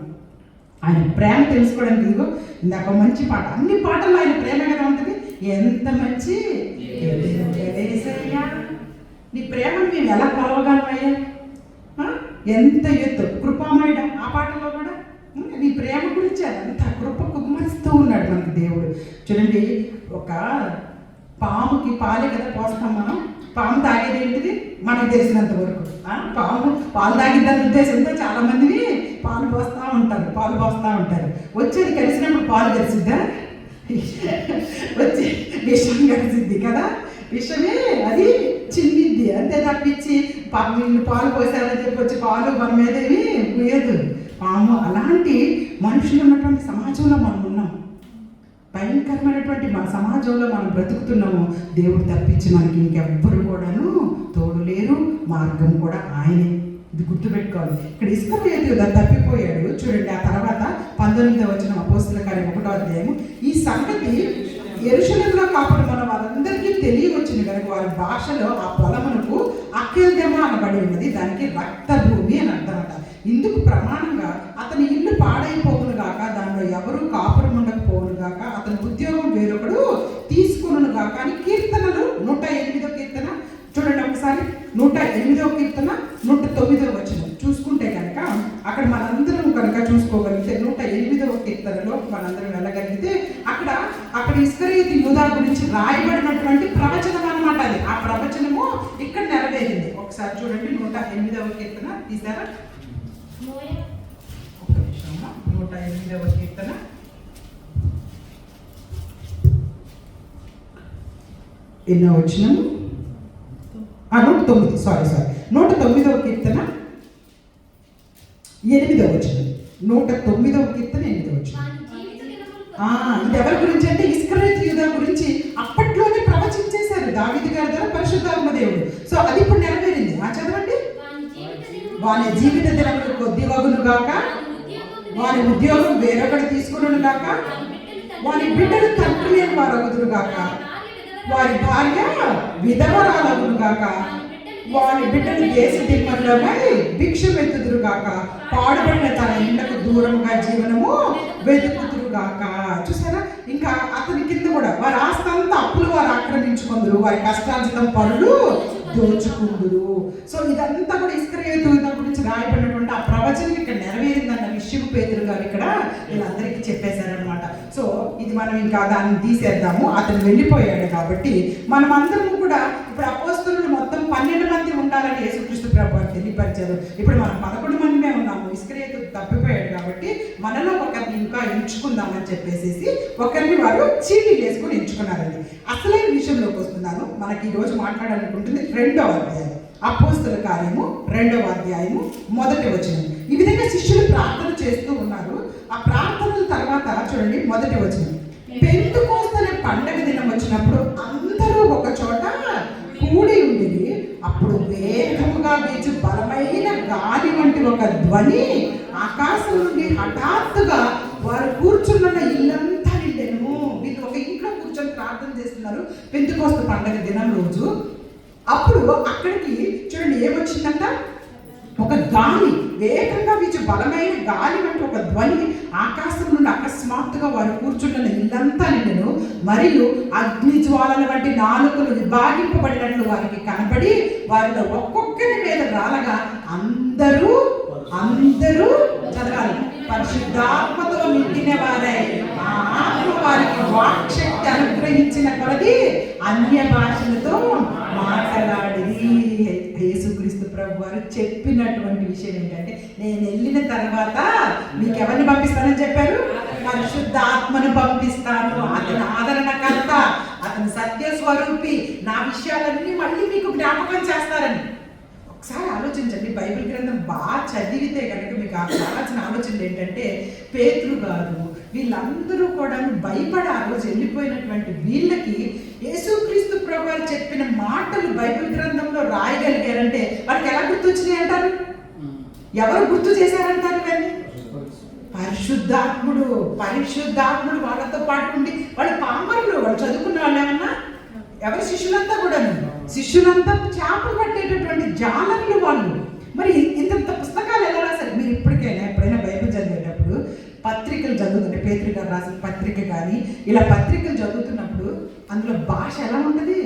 ఆయన ప్రేమ తెలుసుకోవడానికి ఇదిగో ఇందాక మంచి పాట, అన్ని పాటల్లో ఆయన ప్రేమ కదా ఉంటుంది. ఎంత మంచి నీ ప్రేమను మేము ఎలా కొలవగలమయ్యా, ఎంత ఎత్తు కృపామయుడ. ఆ పాటలో కూడా నీ ప్రేమ గురించి అంత కృప కుమ్మరిస్తూ ఉన్నాడు మనకి దేవుడు. చూడండి, ఒక పాముకి పాలే కదా పోస్తాం మనం. పాము తాగేది ఏంటిది మనకు తెలిసినంత వరకు. పాము పాలు తాగిద్దని ఉద్దేశంతో చాలా మందిని పాలు పోస్తూ ఉంటారు. వచ్చేది కలిసినప్పుడు పాలు కలిసిద్దా, వచ్చి విషం కలిసిద్ది కదా. విషమే అది చిన్నిద్ది అంతే తప్పించి వీళ్ళు పాలు పోసారని చెప్పి వచ్చి పాలు మన మీదేవి పోయేదు పాము. అలాంటి మనుషులు ఉన్నటువంటి సమాజంలో మనం ఉన్నాం. భయంకరమైనటువంటి మన సమాజంలో మనం బ్రతుకుతున్నాము. దేవుడు తప్పించి మనకి ఇంకెవ్వరు కూడాను తోడు లేరు, మార్గం కూడా ఆయనే. ఇది గుర్తుపెట్టుకోవాలి. ఇక్కడ ఇస్కరియోతు తప్పిపోయాడు. చూడండి, ఆ తర్వాత 19వ వచనం అపోస్తలుల కార్యం 1వ అధ్యాయము. ఈ సంగతి యెరూషలేములో కాపాడుతున్న వారందరికీ తెలియవచ్చింది కనుక వారి భాషలో ఆ పొలమునకు అకేల్దెమ అనబడి ఉన్నది, దానికి రక్తభూమి అని అర్థమట. ఇందుకు ప్రమాణంగా అతని ఇల్లు పాడైపోవును గాక, దానిలో ఎవరు కాపురం ఉండకపోవును గాక, అతని ఉద్యోగం వేరొకడు తీసుకును గాక అని కీర్తనలు 108వ కీర్తన చూడండి ఒకసారి. 108వ కీర్తన 109వ వచనం చూసుకుంటే కనుక అక్కడ మనందరం కనుక చూసుకోగలిగితే 108వ కీర్తనలో మనందరం వెళ్ళగలిగితే అక్కడ ఇస్కరియోతు యూదా గురించి రాయబడినటువంటి ప్రవచనం అన్నమాట. అది ఆ ప్రవచనము ఇక్కడ నెరవేరింది. ఒకసారి చూడండి 108వ కీర్తన తీసారా, 108వ కీర్తన 109వ కీర్తన 8వ వచనం. 109వ కీర్తన 8వ వచనం. ఇది ఎవరి గురించి అంటే ఇస్కరియోతు యూదా గురించి అప్పట్లోనే ప్రవచించేశారు దావీదు గారి ద్వారా పరిశుద్ధాత్మ దేవుడు. సో అది ఇప్పుడు నెరవేరింది. చదవండి. వాని జీవిత దినములు కొద్దివగును గాక, వారి ఉద్యోగం వేరొకటి తీసుకును గాక, వారి బిడ్డలు తండ్రి లేని వారు అగుదురు గాక, వారి భార్య విధవరాలగును గాక, వారి బిడ్డలు దేశ దిమ్మల్లోనే భిక్షమెత్తుదురు గాక, పాడుబడిన తన ఇళ్లకు దూరంగా జీవనము వెతుకుతురు గాక. చూసారా, ఇంకా అతని కింద కూడా వారి ఆస్తి అంతా అప్పులు వారు ఆక్రమించుకుందరు, వారి కష్టార్జితం పనులు దోచుకుందురు. సో ఇదంతా కూడా ఇస్కరియోతు యూదా గురించి రాయబడినటువంటి ఆ ప్రవచనం ఇక్కడ నెరవేరిందన్న విషయం పేతురు గారు ఇక్కడ వీళ్ళందరికీ చెప్పేశారనమాట. సో ఇది మనం ఇంకా దాన్ని తీసేద్దాము. అతను వెళ్ళిపోయాడు కాబట్టి మనం అందరము కూడా ఇప్పుడు అపోస్తలులు మొత్తం 12 మంది ఉండాలని యేసుక్రీస్తు ప్రభువు తెలియపరిచారు. ఇప్పుడు మనం 11 మందిమే ఉన్నాము. ఇస్కరియోతు తప్పిపోయాడు కాబట్టి మనలో ఒకరిని ఇంకా ఎంచుకుందామని చెప్పేసి ఒకరిని వారు చీటీలు వేసుకొని ఎంచుకున్నారండి. అసలైన విషయంలోకి వస్తున్నాను. మనకి ఈరోజు మాట్లాడాలనుకుంటుంది 2వ అధ్యాయం, అపోస్తలుల కార్యము 2వ అధ్యాయము 1వ వచనం. ఈ విధంగా శిష్యులు ప్రార్థన చేస్తూ ఉన్నారు. ఆ ప్రార్థనల తర్వాత చూడండి 1వ వచనం. పెంతెకోస్తు పండగ దినం వచ్చినప్పుడు అందరూ ఒక చోట కూడి ఉండేది. అప్పుడు వేగముగా వీచు బలమైన గాలి వంటి ఒక ధ్వని ఆకాశం నుండి హఠాత్తుగా వారు కూర్చున్న ఇల్లంతా నిండెను. వీళ్ళు ఒక ఇంట్లో కూర్చొని ప్రార్థన చేస్తున్నారు పెంతెకోస్తు పండగ దినం రోజు. అప్పుడు అక్కడికి చూడండి ఏమొచ్చిందంట, ఒక గాలి, వేగంగా వీచు బలమైన గాలి వంటి ఒక ధ్వని ఆకాశం నుండి అకస్మాత్తుగా వారు కూర్చున్న ఇల్లంతా నిండెను. మరియు అగ్ని జ్వాలల వంటి నాలుకలు విభాగింపబడినట్లు వారికి కనబడి వారిలో ఒక్కొక్కరి మీద రాలగా అందరూ చదవాలి, పరిశుద్ధాత్మతో నిండిన వారై ఆత్మ వారికి వాక్శక్తి అనుగ్రహించిన కొలది అన్య భాషలతో మాట్లాడింది. యేసుక్రీస్తు ప్రభు వారు చెప్పినటువంటి విషయం ఏంటంటే, నేను వెళ్ళిన తర్వాత మీకు ఎవరిని పంపిస్తానని చెప్పారు? పరిశుద్ధాత్మను పంపిస్తాను. అతని ఆదరణకర్త, అతని సత్య స్వరూపి, నా విషయాలన్నీ మళ్ళీ మీకు జ్ఞాపకం చేస్తారని. ఒకసారి ఆలోచించండి, బైబిల్ గ్రంథం బాగా చదివితే కనుక మీకు రావాల్సిన ఆలోచనలు ఏంటంటే, పేతురు గారు వీళ్ళందరూ కూడా భయపడి ఆ రోజు వెళ్ళిపోయినటువంటి వీళ్ళకి యేసుక్రీస్తు ప్రభువు చెప్పిన మాటలు బైబిల్ గ్రంథంలో రాయగలిగారంటే వాళ్ళకి ఎలా గుర్తొచ్చినాయి అంటారు? ఎవరు గుర్తు చేశారంటారు? ఇవన్నీ పరిశుద్ధాత్ముడు వాళ్ళతో పాటు ఉండి, వాళ్ళు పామరులు, వాళ్ళు చదువుకున్న వాళ్ళు ఏమన్నా, ఎవరి శిష్యులంతా కూడా శిష్యులంతా చేపలు పట్టేటటువంటి జాలర్లు వాళ్ళు. మరి ఇంత పుస్తకాలు ఎలా రాశారు? మీరు ఇప్పటికైనా ఎప్పుడైనా బైబిల్ చదివేటప్పుడు పత్రికలు చదువుతుంటే, పేతురు గారు రాసిన పత్రిక కానీ ఇలా పత్రికలు చదువుతున్నప్పుడు అందులో భాష ఎలా ఉంటుంది,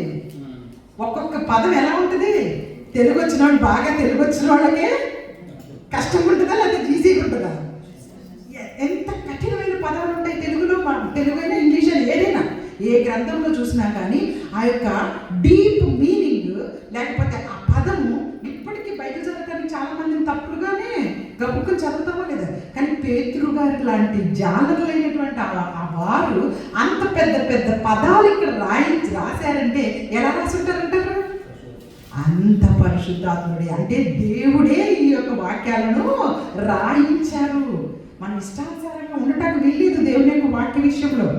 ఒక్కొక్క పదం ఎలా ఉంటుంది? తెలుగు వచ్చిన వాళ్ళు, బాగా తెలుగు వచ్చిన వాళ్ళకే కష్టం ఉంటుందా లేకపోతే ఈజీగా ఉంటుందా? ఎంత కఠినమైన పదాలు ఉంటాయి తెలుగులో. తెలుగు అయినా ఇంగ్లీష్ అయినా ఏదైనా ఏ గ్రంథంలో చూసినా కానీ ఆ యొక్క డీప్ మీనింగ్ లేకపోతే ఆ పదము ఇప్పటికీ బయట చదవడానికి చాలా మందిని తప్పులుగానే గబుక్కుని చదువుతామో లేదా. కానీ పేతురు గారు లాంటి జాలరులైనటువంటి ఆ వారు అంత పెద్ద పెద్ద పదాలు ఇక్కడ రాశారంటే ఎలా రాసుంటారంటారు? అంత పరిశుద్ధాత్ముడే, అంటే దేవుడే ఈ యొక్క వాక్యాలను రాయించారు. మన ఇష్టానుసారంగా ఉండటానికి వీల్లేదు దేవుని యొక్క వాక్య విషయంలో.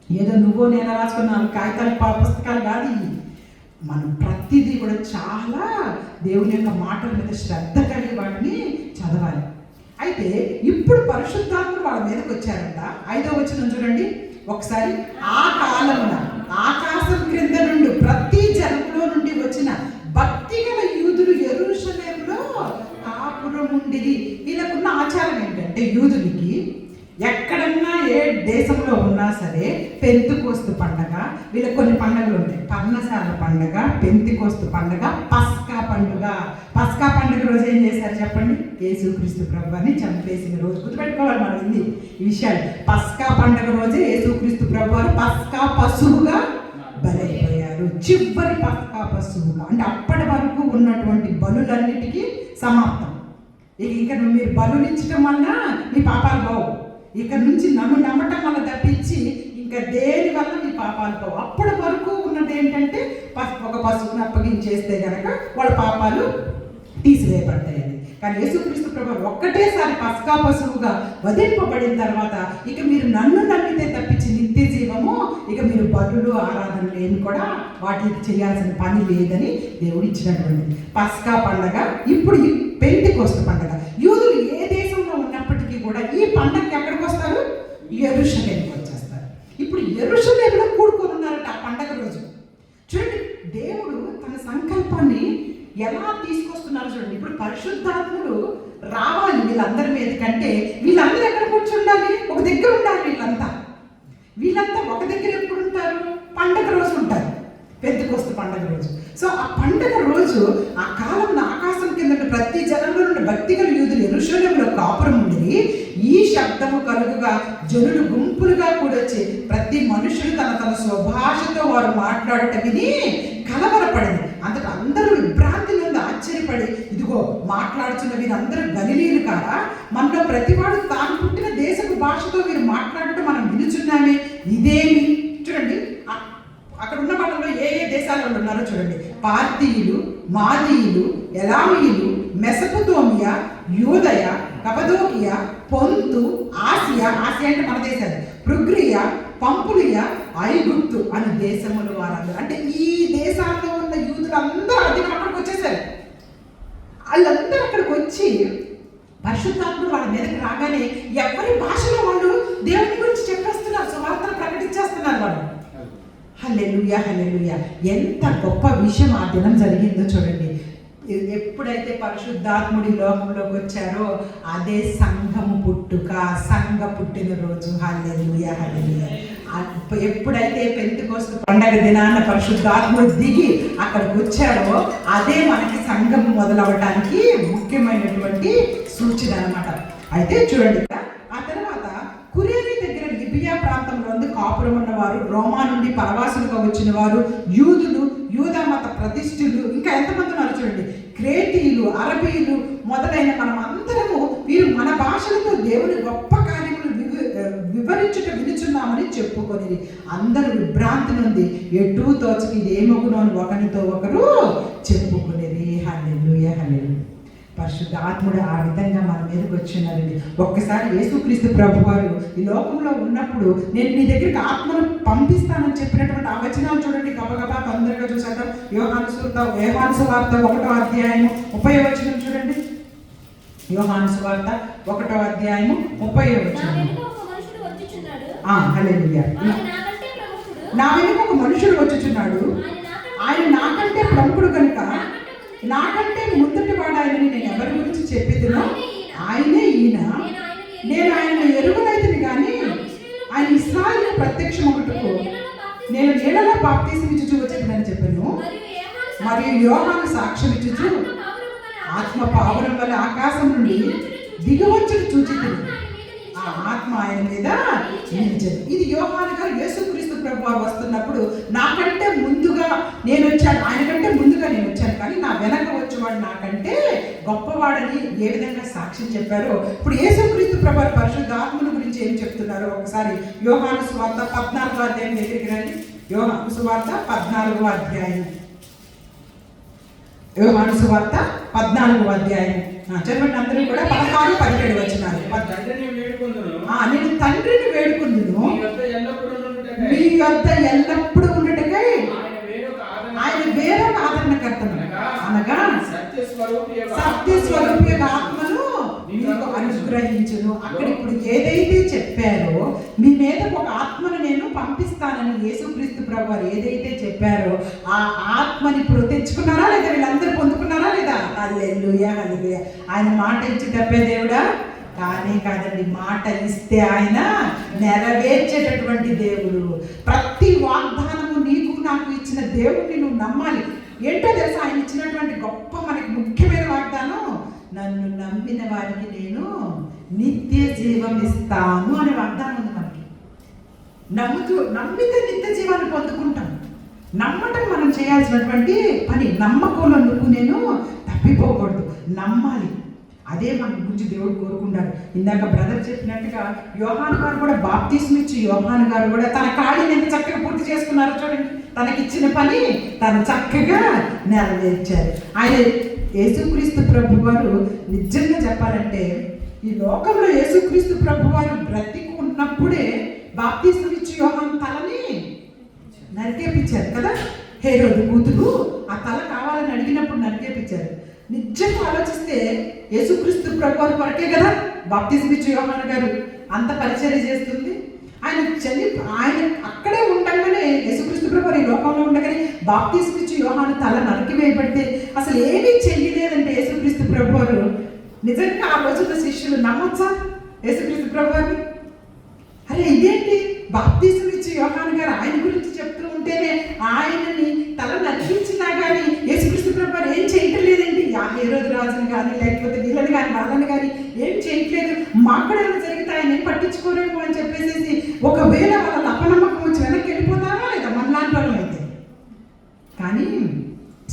ఏదో నువ్వో నేను రాసుకున్నాను కాగితాలు పుస్తకాలు కాదు. మనం ప్రతిదీ కూడా చాలా దేవుని యొక్క మాటల మీద శ్రద్ధ కలిగి వాటిని చదవాలి. అయితే ఇప్పుడు పరిశుద్ధాత్ముడు వాళ్ళ మీదకి వచ్చారంట. 5వ వచనం చూడండి ఒకసారి. ఆ కాలమున ఆకాశం క్రింద నుండి ప్రతి జనములో నుండి వచ్చిన భక్తి గల యూదులు యెరూషలేములో కాపురం ఉండిరి. వీళ్ళకున్న ఆచారం ఏంటంటే, యూదులకి ఎక్కడన్నా ఏ దేశంలో ఉన్నా సరే పెంతెకోస్తు పండగ, వీళ్ళకి కొన్ని పండుగలు ఉంటాయి. పర్ణశాల పండగ, పెంతెకోస్తు పండగ, పస్కా పండుగ. పస్కా పండుగ రోజు ఏం చేశారు చెప్పండి? యేసుక్రీస్తు ప్రభువుని చంపేసిన రోజు. గుర్తుపెట్టుకోవాలి మనం ఈ విషయాలు. పస్కా పండుగ రోజే యేసుక్రీస్తు ప్రభువు పస్కా పశువుగా బలైపోయారు. చివరి పస్కా పశువుగా, అంటే అప్పటి వరకు ఉన్నటువంటి బలులన్నిటికీ సమాప్తం. ఇక మీరు బలులు ఇచ్చడం వల్ల మీ పాపాలు పోవు. ఇక నుంచి నన్ను నమ్మటం వల్ల తప్పించి ఇంకా దేని వల్ల మీ పాపాలు పోవు. అప్పటి వరకు ఉన్నది ఏంటంటే ఒక పశువుని అప్పగించేస్తే కనుక వాళ్ళ పాపాలు తీసివేయబడతాయని. కానీ యేసుక్రీస్తు ప్రభువు ఒక్కటేసారి పస్కా పశువుగా వధింపబడిన తర్వాత ఇక మీరు నన్ను నమ్మితే తప్పించి నిత్య జీవము, ఇక మీరు బలులు ఆరాధనలు ఏమి కూడా వాటికి చేయాల్సిన పని లేదని దేవుడు ఇచ్చినటువంటి పస్కా పండగ. ఇప్పుడు ఈ పెంతెకోస్తు పండగ. యూదులు ఏ దేశంలో ఉన్నప్పటికీ కూడా ఈ పండగకి ఎక్కడికి వస్తారు? యెరూషలేముకి వచ్చేస్తారు. ఇప్పుడు యెరూషలేములో కూడుకొని ఉన్నారట ఆ పండగ రోజు. చూడండి దేవుడు తన సంకల్పాన్ని ఎలా తీసుకొస్తున్నారు చూడండి. ఇప్పుడు పరిశుద్ధాత్ముడు రావాలి వీళ్ళందరి మీద కంటే వీళ్ళందరూ ఎక్కడ కూర్చుండాలి? ఒక దగ్గర ఉండాలి. వీళ్ళంతా ఒక దగ్గర ఎప్పుడు ఉంటారు? పండగ రోజు ఉంటారు, పెంతెకోస్తు పండగ రోజు. సో ఆ పండగ రోజు ఆ కాలంలో ఆకాశం కింద ప్రతి జనంలో నుండి భక్తిగల యూదులు యెరూషలేములో కాపురం ఉండి ఈ శబ్దము కలుగుగా జనులు గుంపులుగా కూడొచ్చి ప్రతి మనుషులు తన స్వభాషతో వారు మాట్లాడటం విని కలవరపడింది. అంతటా అందరూ విభ్రాంతి నుండి ఆశ్చర్యపడి, ఇదిగో మాట్లాడుతున్న వీరందరూ గలిలీయులు కాదా? మనలో ప్రతివాడు తాను పుట్టిన దేశపు భాషతో వీరు మాట్లాడటం మనం వినుచున్నామే, ఇదేమి? చూడండి అక్కడ ఉన్న వాళ్ళలో ఏ దేశాలలో ఉన్నారో చూడండి. పార్థీయులు, మాదీయులు, ఎలామీయులు, మెసొపొతేమియా, యూదయ, కపదోకియా, పొంతు, ఆసియా అంటే మన దేశాలు, ఫ్రుగ్రియా, పంపులియా, ఐగుప్తు అనే దేశములు వారందరూ. అంటే ఈ దేశాల్లో ఉన్న యూదులందరూ అక్కడికి వచ్చేసారు. వాళ్ళందరూ అక్కడికి వచ్చి పరిశుద్ధాత్ముడు వాళ్ళ మీదకి రాగానే ఎవరి భాషలో వాళ్ళు దేవుని గురించి చెప్పేస్తున్నారు, సువార్తను ప్రకటించేస్తున్నారు వాళ్ళు. హల్లెలూయా హల్లెలూయా. ఎంత గొప్ప విషయం ఆ దినం జరిగిందో చూడండి. ఎప్పుడైతే పరిశుద్ధాత్ముడి లోకంలోకి వచ్చారో అదే సంఘము పుట్టుక, సంఘ పుట్టినరోజు. హల్లెలూయా హల్లెలూయా. ఎప్పుడైతే పెంతెకోస్తు పండగ దినాన పరిశుద్ధాత్ముడు దిగి అక్కడికి వచ్చారో అదే మనకి సంఘం మొదలవటానికి ముఖ్యమైనటువంటి సూచన అన్నమాట. అయితే చూడండి, ఆ తర్వాత కురేనీ దగ్గర లిబియా ప్రాంతంలో కాపురం ఉన్నవారు, రోమా నుండి పరవాసులుగా వచ్చిన వారు, యూదులు, యూదా మత ప్రతిష్ఠులు, ఇంకా ఎంతమంది ఉన్నారు చూడండి, క్రేతీయులు, అరబీయులు మొదలైన మనం అందరము వీరు మన భాషలతో దేవుని గొప్ప కార్యములు వివరించుట వినుచున్నామని చెప్పుకొని అందరూ విభ్రాంతి నుండి ఎటూ తోచకి ఇదేమగునో అని ఒకరితో ఒకరు చెప్పుకునేది. హల్లెలూయా. హల్లెలూయా హల్లెలూయా. పరిశుద్ధ ఆత్ముడు ఆ విధంగా మన మీదకి వచ్చినారండి. ఒక్కసారి యేసుక్రీస్తు ప్రభు వారు ఈ లోకంలో ఉన్నప్పుడు నేను మీ దగ్గరికి ఆత్మను పంపిస్తానని చెప్పినటువంటి ఆ వచనాలు చూడండి. గబగబా తొందరగా చూసేద్దాం. యోహాను సువార్త 1వ అధ్యాయము 30వ వచనం చూడండి. యోహాను సువార్త 1వ అధ్యాయము 30వ వచనం. హల్లెలూయా. నా వెనుక ఒక మనుషుడు వచ్చుచున్నాడు, ఆయన నాకంటే ప్రముఖుడు కనుక నాకంటే ముందటి వాడు ఆయనని నేను ఎవరి గురించి చెప్పేదినో ఆయనే ఈయన. నేను ఆయన ఎరుగునైతిని కానీ ఆయన ఇశ్రాయేలు ప్రత్యక్షమగుటకు నేను నీళ్ళలో బాప్తిసం ఇచ్చుచు వచ్చేదని చెప్పాను. మరియు యోహాను సాక్ష్యం ఇచ్చుచు ఆత్మ పావురం వల్ల ఆకాశం నుండి దిగవచ్చును చూచితిని. ఆ ఆత్మ ఆయన మీద నిలిచింది. ఇది యోహాను గారు యేసుక్రీస్తు ప్రభువారు వస్తున్నప్పుడు నాకంటే ముందుగా నేను వచ్చాను, ఆయన కంటే ముందుగా నేను వచ్చాను, కానీ నా వెనక వచ్చేవాడు నాకంటే గొప్పవాడని ఏ విధంగా సాక్ష్యం చెప్పారో ఇప్పుడు యేసుక్రీస్తు ప్రభువారు పరిశుద్ధాత్మను గురించి ఏం చెప్తున్నారో ఒకసారి యోహాను సువార్త 14వ అధ్యాయం దగ్గరికి రండి. యోహాను సువార్త 14వ అధ్యాయం. యోహాను సువార్త 14వ అధ్యాయం చదవండి అందరూ కూడా. 16, 17 వచనాలు. నేను తండ్రిని వేడుకుందును మీ వద్ద ఎల్లప్పుడూ ఉండటకై ఆయన వేరొక ఆదరణకర్తను అనగా సత్య స్వరూపి ఆత్మను మీకు అనుగ్రహించును. అక్కడ ఇప్పుడు ఏదైతే చెప్పారో మీ మీద ఒక ఆత్మను నేను పంపిస్తానని యేసుక్రీస్తు ప్రభువారు ఏదైతే చెప్పారో ఆ ఆత్మని ఇప్పుడు తెచ్చుకున్నారా లేదా? వీళ్ళందరూ పొందుకున్నారా లేదా? హల్లెలూయా హల్లెలూయా. ఆయన మాట ఇచ్చి తప్పే దేవుడా కానే కాదండి. మాట ఇస్తే ఆయన నెరవేర్చేటటువంటి దేవుడు. ప్రతి వాగ్దానము నీకు నాకు ఇచ్చిన దేవుడిని నువ్వు నమ్మాలి. ఏంటో తెలుసా ఆయన ఇచ్చినటువంటి గొప్ప మనకి ముఖ్యమైన వాగ్దానం, నన్ను నమ్మిన వారికి నేను నిత్య జీవం ఇస్తాను అనే వాగ్దానం ఉంది మనకి. నమ్మితే నిత్య జీవాన్ని పొందుకుంటాం. నమ్మటం మనం చేయాల్సినటువంటి పని. నమ్మకంలో నువ్వు నేను తప్పిపోకూడదు, నమ్మాలి. అదే మన గురించి దేవుడు కోరుకుంటారు. ఇందాక బ్రదర్ చెప్పినట్టుగా యోహాను గారు కూడా బాప్తిస్మం ఇచ్చి యోహాను గారు కూడా తన ఖాళీని ఎంత చక్కగా పూర్తి చేసుకున్నారో చూడండి. తనకిచ్చిన పని తను చక్కగా నెరవేర్చారు. ఆయన యేసుక్రీస్తు ప్రభు వారు నిజంగా చెప్పాలంటే ఈ లోకంలో యేసుక్రీస్తు ప్రభు వారు బ్రతికి ఉన్నప్పుడే బాప్తిస్మం ఇచ్చి యోహాను తలని నరికేపించారు కదా. హేరోదు కూతురు ఆ తల కావాలని అడిగినప్పుడు నరికేపించారు. నిజంగా ఆలోచిస్తే యేసుక్రీస్తు ప్రభువారి కొరకే కదా బాప్తిస్మం ఇచ్చి యోహాను గారు అంత పరిచర్య చేస్తుంది. ఆయన అక్కడే ఉండగానే యేసుక్రీస్తు ప్రభువారు ఈ లోకంలో ఉండగానే బాప్తిస్మం ఇచ్చి యోహాను తల నరికి వేయబడితే అసలు ఏమీ చెయ్యలేదంటే యేసుక్రీస్తు ప్రభువారు నిజంగా ఆ రోజుల్లో శిష్యులు నమ్మొచ్చా యేసుక్రీస్తు ప్రభువారు? అరే ఇదేంటి బాప్తిస్మం ఇచ్చి యోహాను గారు ఆయన గురించి చెప్తూ ఉంటేనే ఆయనని తల నరికించినా కానీ యేసుక్రీస్తు ప్రభువారు ఏం చేయటం లేదండి. హేరోదు రాజుని కానీ లేకపోతే వీళ్ళని కానీ వాళ్ళని కానీ ఏం చేయట్లేదు. మాకు జరిగితే ఆయన ఏం పట్టించుకోరేమో అని చెప్పేసి ఒకవేళ వాళ్ళ అపనమ్మకం వచ్చి వెనక్కి వెళ్ళిపోతారా లేదా మనలాంటి వాళ్ళు అయితే. కానీ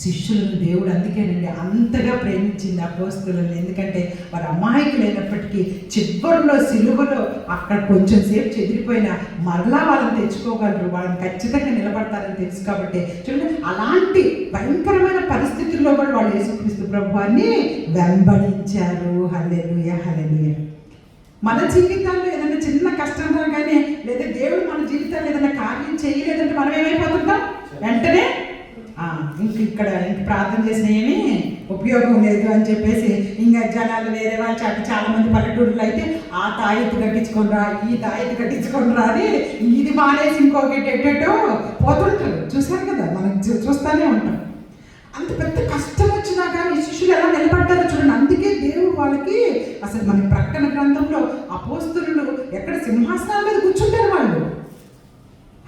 శిష్యులను దేవుడు అందుకేనండి అంతగా ప్రేమించింది అపోస్తలులను. ఎందుకంటే వారు అమాయకులైనప్పటికీ చివరిలో సిలువలో అక్కడ కొంచెం సేపు చెదిరిపోయినా మరలా వాళ్ళని తెచ్చుకోగలరు, వాళ్ళని ఖచ్చితంగా నిలబడతారని తెలుసు. కాబట్టి చూడండి అలాంటి భయంకరమైన పరిస్థితుల్లో కూడా వాళ్ళు యేసుక్రీస్తు ప్రభువాన్ని వెంబడించారు. హల్లెలూయా హల్లెలూయా. మన జీవితాల్లో ఏదైనా చిన్న కష్టం రాగానే లేదా దేవుడు మన జీవితాల్లో ఏదైనా కార్యం చేయలేదంటే మనం ఏమైపోతుంటాం వెంటనే ఇంక ప్రార్థన చేసిన ఏమీ ఉపయోగం లేదు అని చెప్పేసి ఇంకా జనాలు వేరే వాళ్ళు చాలా మంది పల్లెటూరులో అయితే ఆ తాయెత్తు కట్టించుకొని రా ఈ తాయెత్తు కట్టించుకొని రా అని ఇది మానేసి ఇంకొకటి ఎట్టేటో పోతుంటారు. చూసారు కదా, మనం చూస్తూనే ఉంటాం. అంత పెద్ద కష్టం వచ్చినా కానీ శిష్యులు ఎలా నిలబడ్డారో చూడండి. అందుకే దేవుడు వాళ్ళకి అసలు మన ప్రకటన గ్రంథంలో అపోస్తలులు ఎక్కడ సింహాసనాల మీద కూర్చుంటారు వాళ్ళు.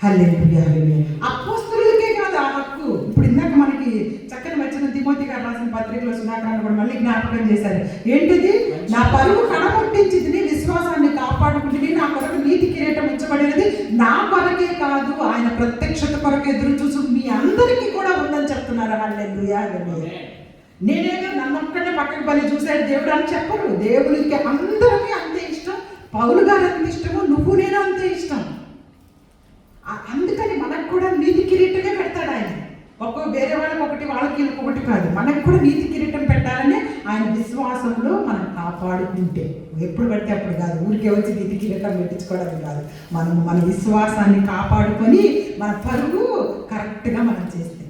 హల్లెలూయా హల్లెలూయా. అపోస్తలులకే కాదు ఆ హక్కు. ఇప్పుడు ఇందాక మనకి చక్కని వచ్చిన తిమోతి గారు రాసిన పత్రికలో సుధాకరాన్ని కూడా మళ్ళీ జ్ఞాపకం చేశారు. ఏంటిది? నా పరువు కడముట్టించింది, విశ్వాసాన్ని కాపాడుకుంటుంది, నా కొరకు నీతి కిరీటం ఉంచబడినది నా కొరకే కాదు ఆయన ప్రత్యక్షత కొరకు ఎదురు చూసు మీ అందరికీ కూడా ఉందని చెప్తున్నారు. హల్లెలూయా హల్లెలూయా. నేనేదో నన్నొక్కడే పక్కకి పని చూశాడు దేవుడు అని చెప్పరు. దేవుడికి అందరికీ అంతే ఇష్టం. పౌలు గారు అంత ఇష్టము, నువ్వు నేను అంతే ఇష్టం. అందుకని మనకు కూడా నీతి కిరీటమే పెడతాడు ఆయన. వేరే వాళ్ళకి ఒకటి, వాళ్ళకి ఒకటి కాదు, మనకు కూడా నీతి కిరీటం పెట్టాలని ఆయన విశ్వాసంలో మనం కాపాడుకుంటే, ఎప్పుడు పడితే అప్పుడు కాదు, ఊరికే వచ్చి నీతి కిరీటం పెట్టించుకోవడం కాదు, మనం మన విశ్వాసాన్ని కాపాడుకొని మన పరుగు కరెక్ట్గా మనం చేస్తే.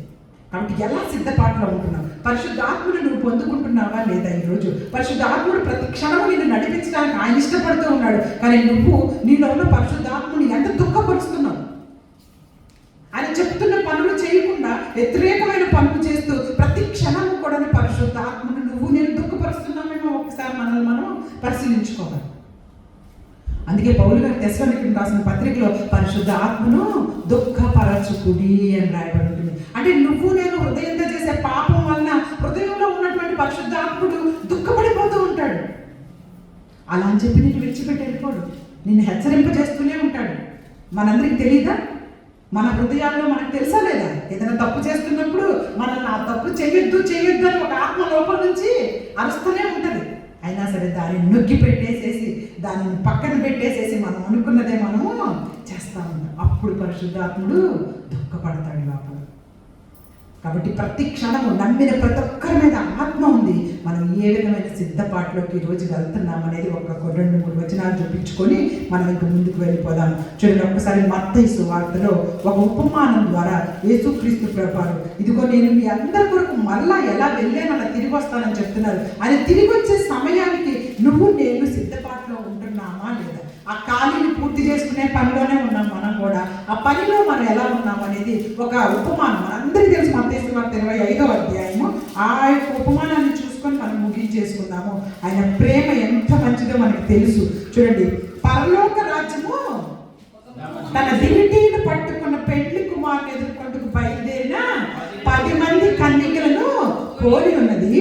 కాబట్టి ఎలా సిద్ధపాటులో ఉంటున్నావు? పరిశుద్ధాత్ముడు నువ్వు పొందుకుంటున్నావా లేదా? ఈరోజు పరిశుద్ధాత్ముడు ప్రతి క్షణం నిన్ను నడిపించడానికి ఆయన ఇష్టపడుతూ ఉన్నాడు, కానీ నువ్వు నీలో ఉన్న పరిశుద్ధాత్ముని ఎంత దుఃఖపరుస్తున్నావు? ఆయన చెప్తున్న పనులు చేయకుండా వ్యతిరేకమైన పనులు చేస్తూ ప్రతి క్షణము కూడా పరిశుద్ధాత్మను నువ్వు నేను దుఃఖపరుస్తున్నామేమో ఒకసారి మనల్ని మనం పరిశీలించుకోవాలి. అందుకే పౌలు గారు తెస్సలోనికీయులకు రాసిన పత్రికలో పరిశుద్ధ ఆత్మను దుఃఖపరచుకుడి అని రాయబడి ఉంటుంది. అంటే నువ్వు నేను హృదయంతో చేసే పాపం వలన హృదయంలో ఉన్నటువంటి పరిశుద్ధాత్ముడు దుఃఖపడిపోతూ ఉంటాడు. అలా అని చెప్పి నిన్ను విడిచిపెట్టి వెళ్ళిపోడు, నిన్ను హెచ్చరింపజేస్తూనే ఉంటాడు. మనందరికి తెలియదా? మన హృదయాల్లో మనకు తెలుసా లేదా? ఏదైనా తప్పు చేస్తున్నప్పుడు మనల్ని ఆ తప్పు చేయొద్దు అని ఒక ఆత్మ లోపల నుంచి అరుస్తూనే ఉంటుంది. అయినా సరే దాన్ని నొక్కి పెట్టేసేసి, దానిని పక్కన పెట్టేసేసి మనం అనుకున్నదే మనము చేస్తూ ఉంటాం. అప్పుడు పరిశుద్ధాత్ముడు దుఃఖపడతాడు లోపల. కాబట్టి ప్రతి క్షణము నమ్మిన ప్రతి ఒక్కరి మీద ఆత్మ ఉంది. మనం ఏ విధమైన సిద్ధపాటులోకి ఈరోజు వెళ్తున్నాం అనేది ఒక 2-3 వచనాలు చూపించుకొని మనం ఇంక ముందుకు వెళ్ళిపోదాం. చూడండి, ఒక్కసారి మత్తయి సువార్తలో ఒక ఉపమానం ద్వారా యేసుక్రీస్తు ప్రభువారు, ఇదిగో నేను మీ అందరి కొరకు మళ్ళా ఎలా వెళ్ళాను అలా తిరిగి వస్తానని చెప్తున్నారు. ఆయన తిరిగి వచ్చే సమయానికి నువ్వు నేను సిద్ధపాటులో ఉంటున్నామా లేదా? ఆ ఖాళీని పూర్తి చేసుకునే పనిలోనే ఉన్నాం మనం కూడా. ఆ పనిలో మనం ఎలా ఉన్నాం అనేది ఒక ఉపమానం మనందరికీ తెలుసు. మత్తయి సువార్త 25వ అధ్యాయము. ఆ యొక్క ఉపమానాన్ని చూసుకొని మనం ముగించేసుకుందాము. ఆయన ప్రేమ ఎంత మంచిదో మనకు తెలుసు. చూడండి, పరలోక రాజ్యము తన దివిటీని పట్టుకున్న పెండ్లి కుమారుని ఎదుర్కొంటూ బయలుదేరిన 10 మంది కన్యకలను పోలి ఉన్నది.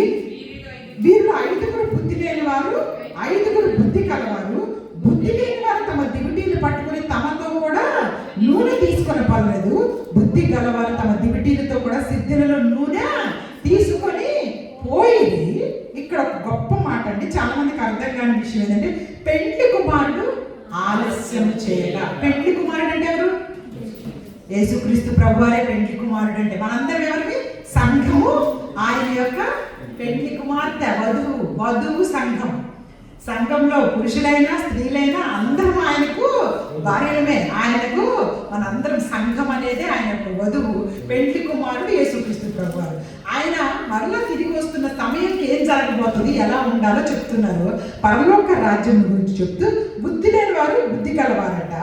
వీళ్ళు 5 బుద్ధి లేని వారు, 5 బుద్ధి కలవారు. బుద్ధి లేని వారు తమ దివిటీలు పట్టుకుని తమతో కూడా నూనె తీసుకొని పర్లేదు. బుద్ధి గలవారు తమ దివిటీలతో కూడా సిద్ధులలో నూనె తీసుకొని పోయి. ఇక్కడ ఒక గొప్ప మాట అండి, చాలా మందికి అర్థం కాని విషయం ఏంటంటే, పెండ్లి కుమారుడు ఆలస్యం చేయగా. పెండ్లి కుమారుడు అంటే ఎవరు? యేసుక్రీస్తు ప్రభువారే పెండ్లి కుమారుడు. అంటే మనందరం ఎవరికి? సంఘము. ఆయన యొక్క పెండ్లి కుమార్తె, వధువు సంఘం. సంఘంలో పురుషులైనా స్త్రీలైనా అందరం ఆయనకు భార్యలమే. ఆయనకు మనందరం సంఘం అనేది ఆయన యొక్క వధువు. పెండ్లి కుమారుడు యేసుక్రీస్తు ప్రభువారు. ఆయన మరలా తిరిగి వస్తున్న సమయంకి ఏం జరగబోతుంది, ఎలా ఉండాలో చెప్తున్నారు. పరలోక రాజ్యం గురించి చెప్తూ, బుద్ధి లేని వారు బుద్ధి కలవారట.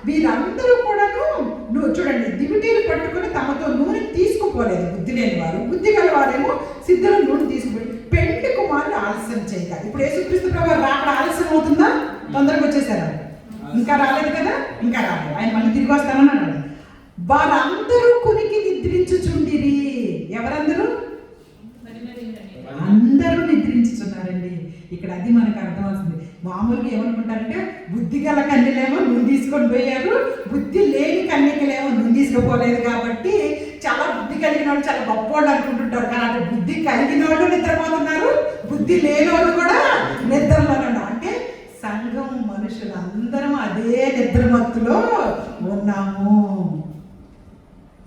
వీరందరూ కూడాను నువ్వు చూడండి, దివిటీలు పట్టుకొని తమతో నూనె తీసుకుపోలేదు బుద్ధి లేని వారు. బుద్ధి గలవారేమో సిద్ధులు నూనె తీసుకుపోయి. పెండ్లి కుమారుడు ఆలస్యం చేయగా. ఇప్పుడు యేసుక్రీస్తు ప్రభువారు రాకడ ఆలస్యం అవుతుందా? తొందరగా వచ్చేసారా? ఇంకా రాలేదు కదా, ఇంకా రాలేదు. ఆయన మళ్ళీ తిరిగి వస్తానని అన్నాడు. వారందరూ కునికి నిద్రించుచుండిరి. ఎవరందరూ? అందరూ నిద్రించుచున్నారండి. ఇక్కడ అది మనకు అర్థం అవుతుంది. మామూలుగా ఏమనుకుంటారంటే, బుద్ధి గల కన్యలేమో నూనె తీసుకొని పోయారు, బుద్ధి లేని కన్యకలేమో నూనె తీసుకుపోలేదు కాబట్టి చాలా బుద్ధి కలిగిన వాళ్ళు చాలా గొప్పవాళ్ళు అనుకుంటుంటారు. కానీ అటు బుద్ధి కలిగిన వాళ్ళు నిద్రపోతున్నారు, బుద్ధి లేని వాళ్ళు కూడా నిద్రలోనే ఉన్నారు. అంటే సంఘం మనుషులందరం అదే నిద్రమత్తులో ఉన్నాము.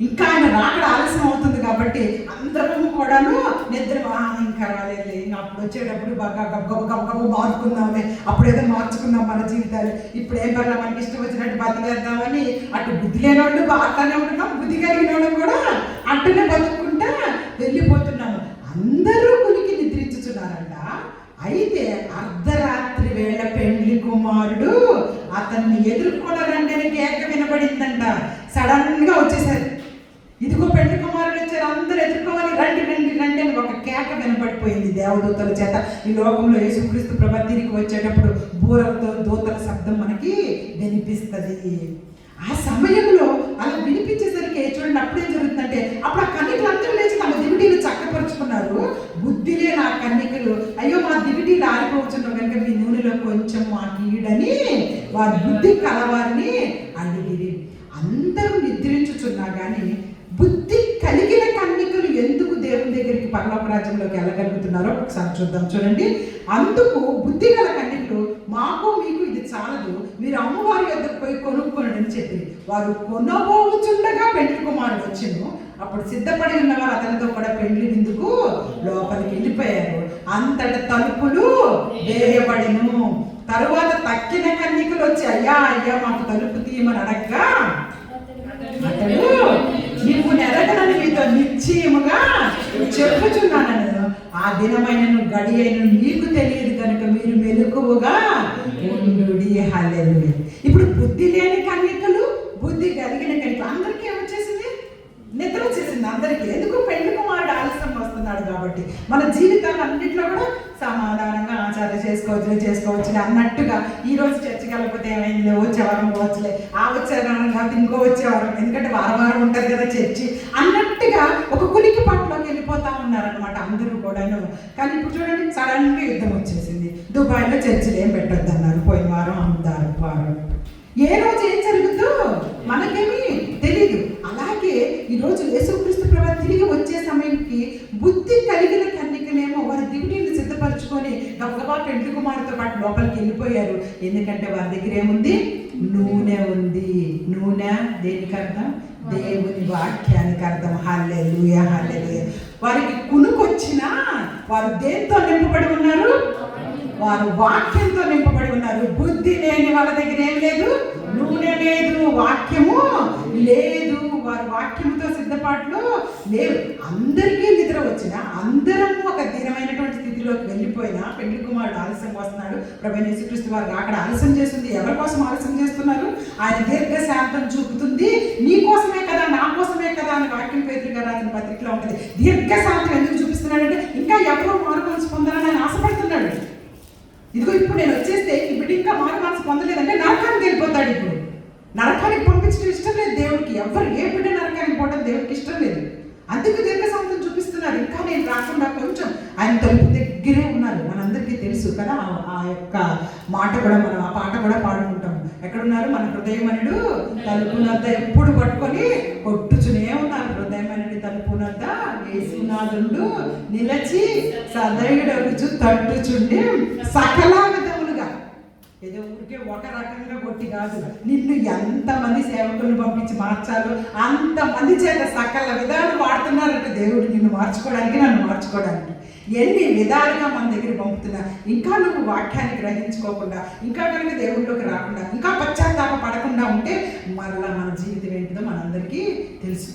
ఇంకా ఆయన రాకడ ఆలస్యం అవుతుంది కాబట్టి అందరము కూడాను నిద్ర, ఇంకా రాలేదు, ఇంకా అప్పుడు వచ్చేటప్పుడు బాగా గబ్బ మార్చుకుందామని, అప్పుడు ఏదో మార్చుకుందాం మన జీవితాలు, ఇప్పుడు ఏం పర్లా మనకి ఇష్టం వచ్చినట్టు బతికేద్దామని అటు బుద్ధి లేని వాళ్ళు అట్లానే ఉంటున్నాం, బుద్ధి కలిగిన వాళ్ళు కూడా అట్టునే బతుకుంటా వెళ్ళిపోతున్నాము. అందరూ కునికి నిద్రించుతున్నారంట. అయితే అర్ధరాత్రి వేళ పెండ్లి కుమారుడు అతన్ని ఎదుర్కొనరండి కేక వినబడిందంట. సడన్ గా వచ్చేసారు. ఇదిగో పెండ్లి కుమారుడు వచ్చారు, అందరూ ఎదుర్కోవాలి, రండి రండి రండి అని ఒక కేక వినపడిపోయింది దేవదూతల చేత. ఈ లోకంలో యేసుక్రీస్తు ప్రభు తిరిగి వచ్చేటప్పుడు బూరలతో దూతల శబ్దం మనకి వినిపిస్తుంది. ఆ సమయంలో అలా వినిపించేసరికి చూడండి, అప్పుడేం జరుగుతుందంటే, అప్పుడు ఆ కన్యకలు అందరూ లేచి తమ దివిటీలు చక్కపరుచుకున్నారు. బుద్ధి లేని ఆ కన్యకలు, అయ్యో మా దివిటీలు ఆరిపోవచ్చున్నావు కనుక మీ నూనెలో కొంచెం మాకు ఈడని వారి బుద్ధి కలవారిని అడిగిరి. అందరూ నిద్రించుచున్నా కానీ బుద్ధి కలిగిన కన్యకలు ఎందుకు దేవుని దగ్గరికి పరలోక రాజ్యంలోకి వెళ్ళగలుగుతున్నారో ఒకసారి చూద్దాం. చూడండి, అందుకు బుద్ధి గల కన్యకలు, మాకు మీకు ఇది చాలదు, మీరు అమ్మవారి వద్దకు పోయి కొనుక్కొనని చెప్పి వారు కొనబోచుండగా పెండ్లి కుమారుడు వచ్చెను. అప్పుడు సిద్ధపడి ఉన్నవారు అతనితో కూడా పెండ్లి విందుకు లోపలికి వెళ్ళిపోయారు. అంతట తలుపులు వేయబడిను. తరువాత తక్కిన కన్యకలు వచ్చి అయ్యా అయ్యా మాకు తలుపు తీయమని అడగ్గా అతడు నీవు నెరగనని మీతో నిశ్చయముగా చెప్పుచున్నాను, ఆ దినమైన గడి అయిన మీకు తెలియదు కనుక మీరు మెలకువగా ఉండుడి. హల్లెలూయా. ఇప్పుడు బుద్ధి లేని కన్యకలు, బుద్ధి కలిగిన కన్యకలు అందరికీ ఏమొచ్చేసింది? నిద్ర వచ్చేసింది అందరికీ. ఎందుకు? పెళ్లి కుమారుడు ఆలస్యం వస్తున్నాడు కాబట్టి. మన జీవితాలు అన్నింటిలో కూడా సమాధానంగా ఆచారం చేసుకోవచ్చు అన్నట్టుగా ఈరోజు చర్చికి వెళ్ళకపోతే ఏమైంది, వచ్చే వారం పోవచ్చులే, ఆ వచ్చే వారం కాదు ఇంకో వచ్చే వారం, ఎందుకంటే వారం ఉంటుంది కదా చర్చి అన్నట్టుగా ఒక కులికి పట్టులోకి వెళ్ళిపోతా ఉన్నారనమాట అందరూ కూడాను. కానీ ఇప్పుడు చూడండి, సడన్గా యుద్ధం వచ్చేసింది. దుబాయ్లో చర్చిలు ఏం పెట్టొద్దు అన్నారు, పోయిన వారం అమ్ముతారు వారం. ఏ రోజు ఏం జరుగుతుందో మనకేమీ తెలీదు. అలాగే ఈరోజు యేసుక్రీస్తు ప్రభువు తిరిగి వచ్చే సమయంకి బుద్ధి కలిగిన కన్యకలేమో వారి దివిటీని సిద్ధపరచుకొని గబగబా పెండ్లి కుమారుతో పాటు లోపలికి వెళ్ళిపోయారు. ఎందుకంటే వారి దగ్గర ఏముంది? నూనె ఉంది. నూనె దేనికి అర్థం? దేవుని వాక్యానికి అర్థం. హల్లెలూయా హల్లెలూయా. వారికి కునుకొచ్చినా వారు దేంతో నింపబడి ఉన్నారు? వారు వాక్యంతో నింపబడి ఉన్నారు. బుద్ధి లేని వాళ్ళ దగ్గర ఏం లేదు? నూనె లేదు, వాక్యము లేదు. వారు వాక్యముతో సిద్ధపాటులో లేవు. అందరికీ నిద్ర వచ్చినా, అందరం ఒక దీనమైనటువంటి స్థితిలోకి వెళ్ళిపోయినా పెళ్లి కుమారుడు ఆలస్యం వస్తున్నాడు. ప్రభువైన యేసుక్రీస్తు వారు అక్కడ ఆలస్యం చేస్తుంది. ఎవరి కోసం ఆలస్యం చేస్తున్నారు? ఆయన దీర్ఘశాంతం చూపుతుంది. నీ కోసమే కదా, నా కోసమే కదా అని వాక్యం పేతురుగా రాసిన పత్రికలో ఉంటుంది. దీర్ఘశాంతం ఎందుకు చూపిస్తున్నాడంటే ఇంకా ఎవరో మారు మనసు పొందాలని ఆయన ఆశపడుతున్నాడు. ఇదిగో ఇప్పుడు నేను వచ్చేస్తే ఇప్పుడు ఇంకా మారు మనసు పొందలేదంటే నరకానికి వెళ్ళిపోతాడు. ఇప్పుడు నరకానికి పంపించడం ఇష్టం లేదు దేవుడికి. ఎవరు ఏ బిడ్డ నరకానికి పోవడం దేవుడికి ఇష్టం లేదు. అందుకు దీర్ఘశాంతం చూపిస్తున్నారు. ఇంకా నేను రాకుండా కొంచెం ఆయన తలుపు దగ్గరే ఉన్నారు. మనందరికీ తెలుసు కదా ఆ యొక్క మాట కూడా, మనం ఆ పాట కూడా పాడుకుంటాం. ఎక్కడున్నారు? మన హృదయమనుడు తలుపునద్ద ఎప్పుడు పట్టుకొని కొట్టుచునే ఉన్నారు. హృదయమనుడి తలుపునద్ద యేసునాథుడు నిలచి సదయుడగుచు తట్టుచుండి సకల విధములుగా. ఏదో ఊరికే ఒక రకంగా కొట్టి కాదు, నిన్ను ఎంతమంది సేవకులను పంపించి మార్చాలో అంతమంది చేత సకల విధాలు వాడుతున్నారంటే దేవుడు నిన్ను మార్చుకోవడానికి, నన్ను మార్చుకోవడానికి. ఎన్ని విధాలుగా మన దగ్గర పంపుతున్నా ఇంకా నువ్వు వాక్యాన్ని గ్రహించుకోకుండా, ఇంకా కనుక దేవుళ్ళలోకి రాకుండా, ఇంకా పశ్చాత్తాప పడకుండా ఉంటే మరలా మన జీవితం ఏంటిదో మనందరికీ తెలుసు.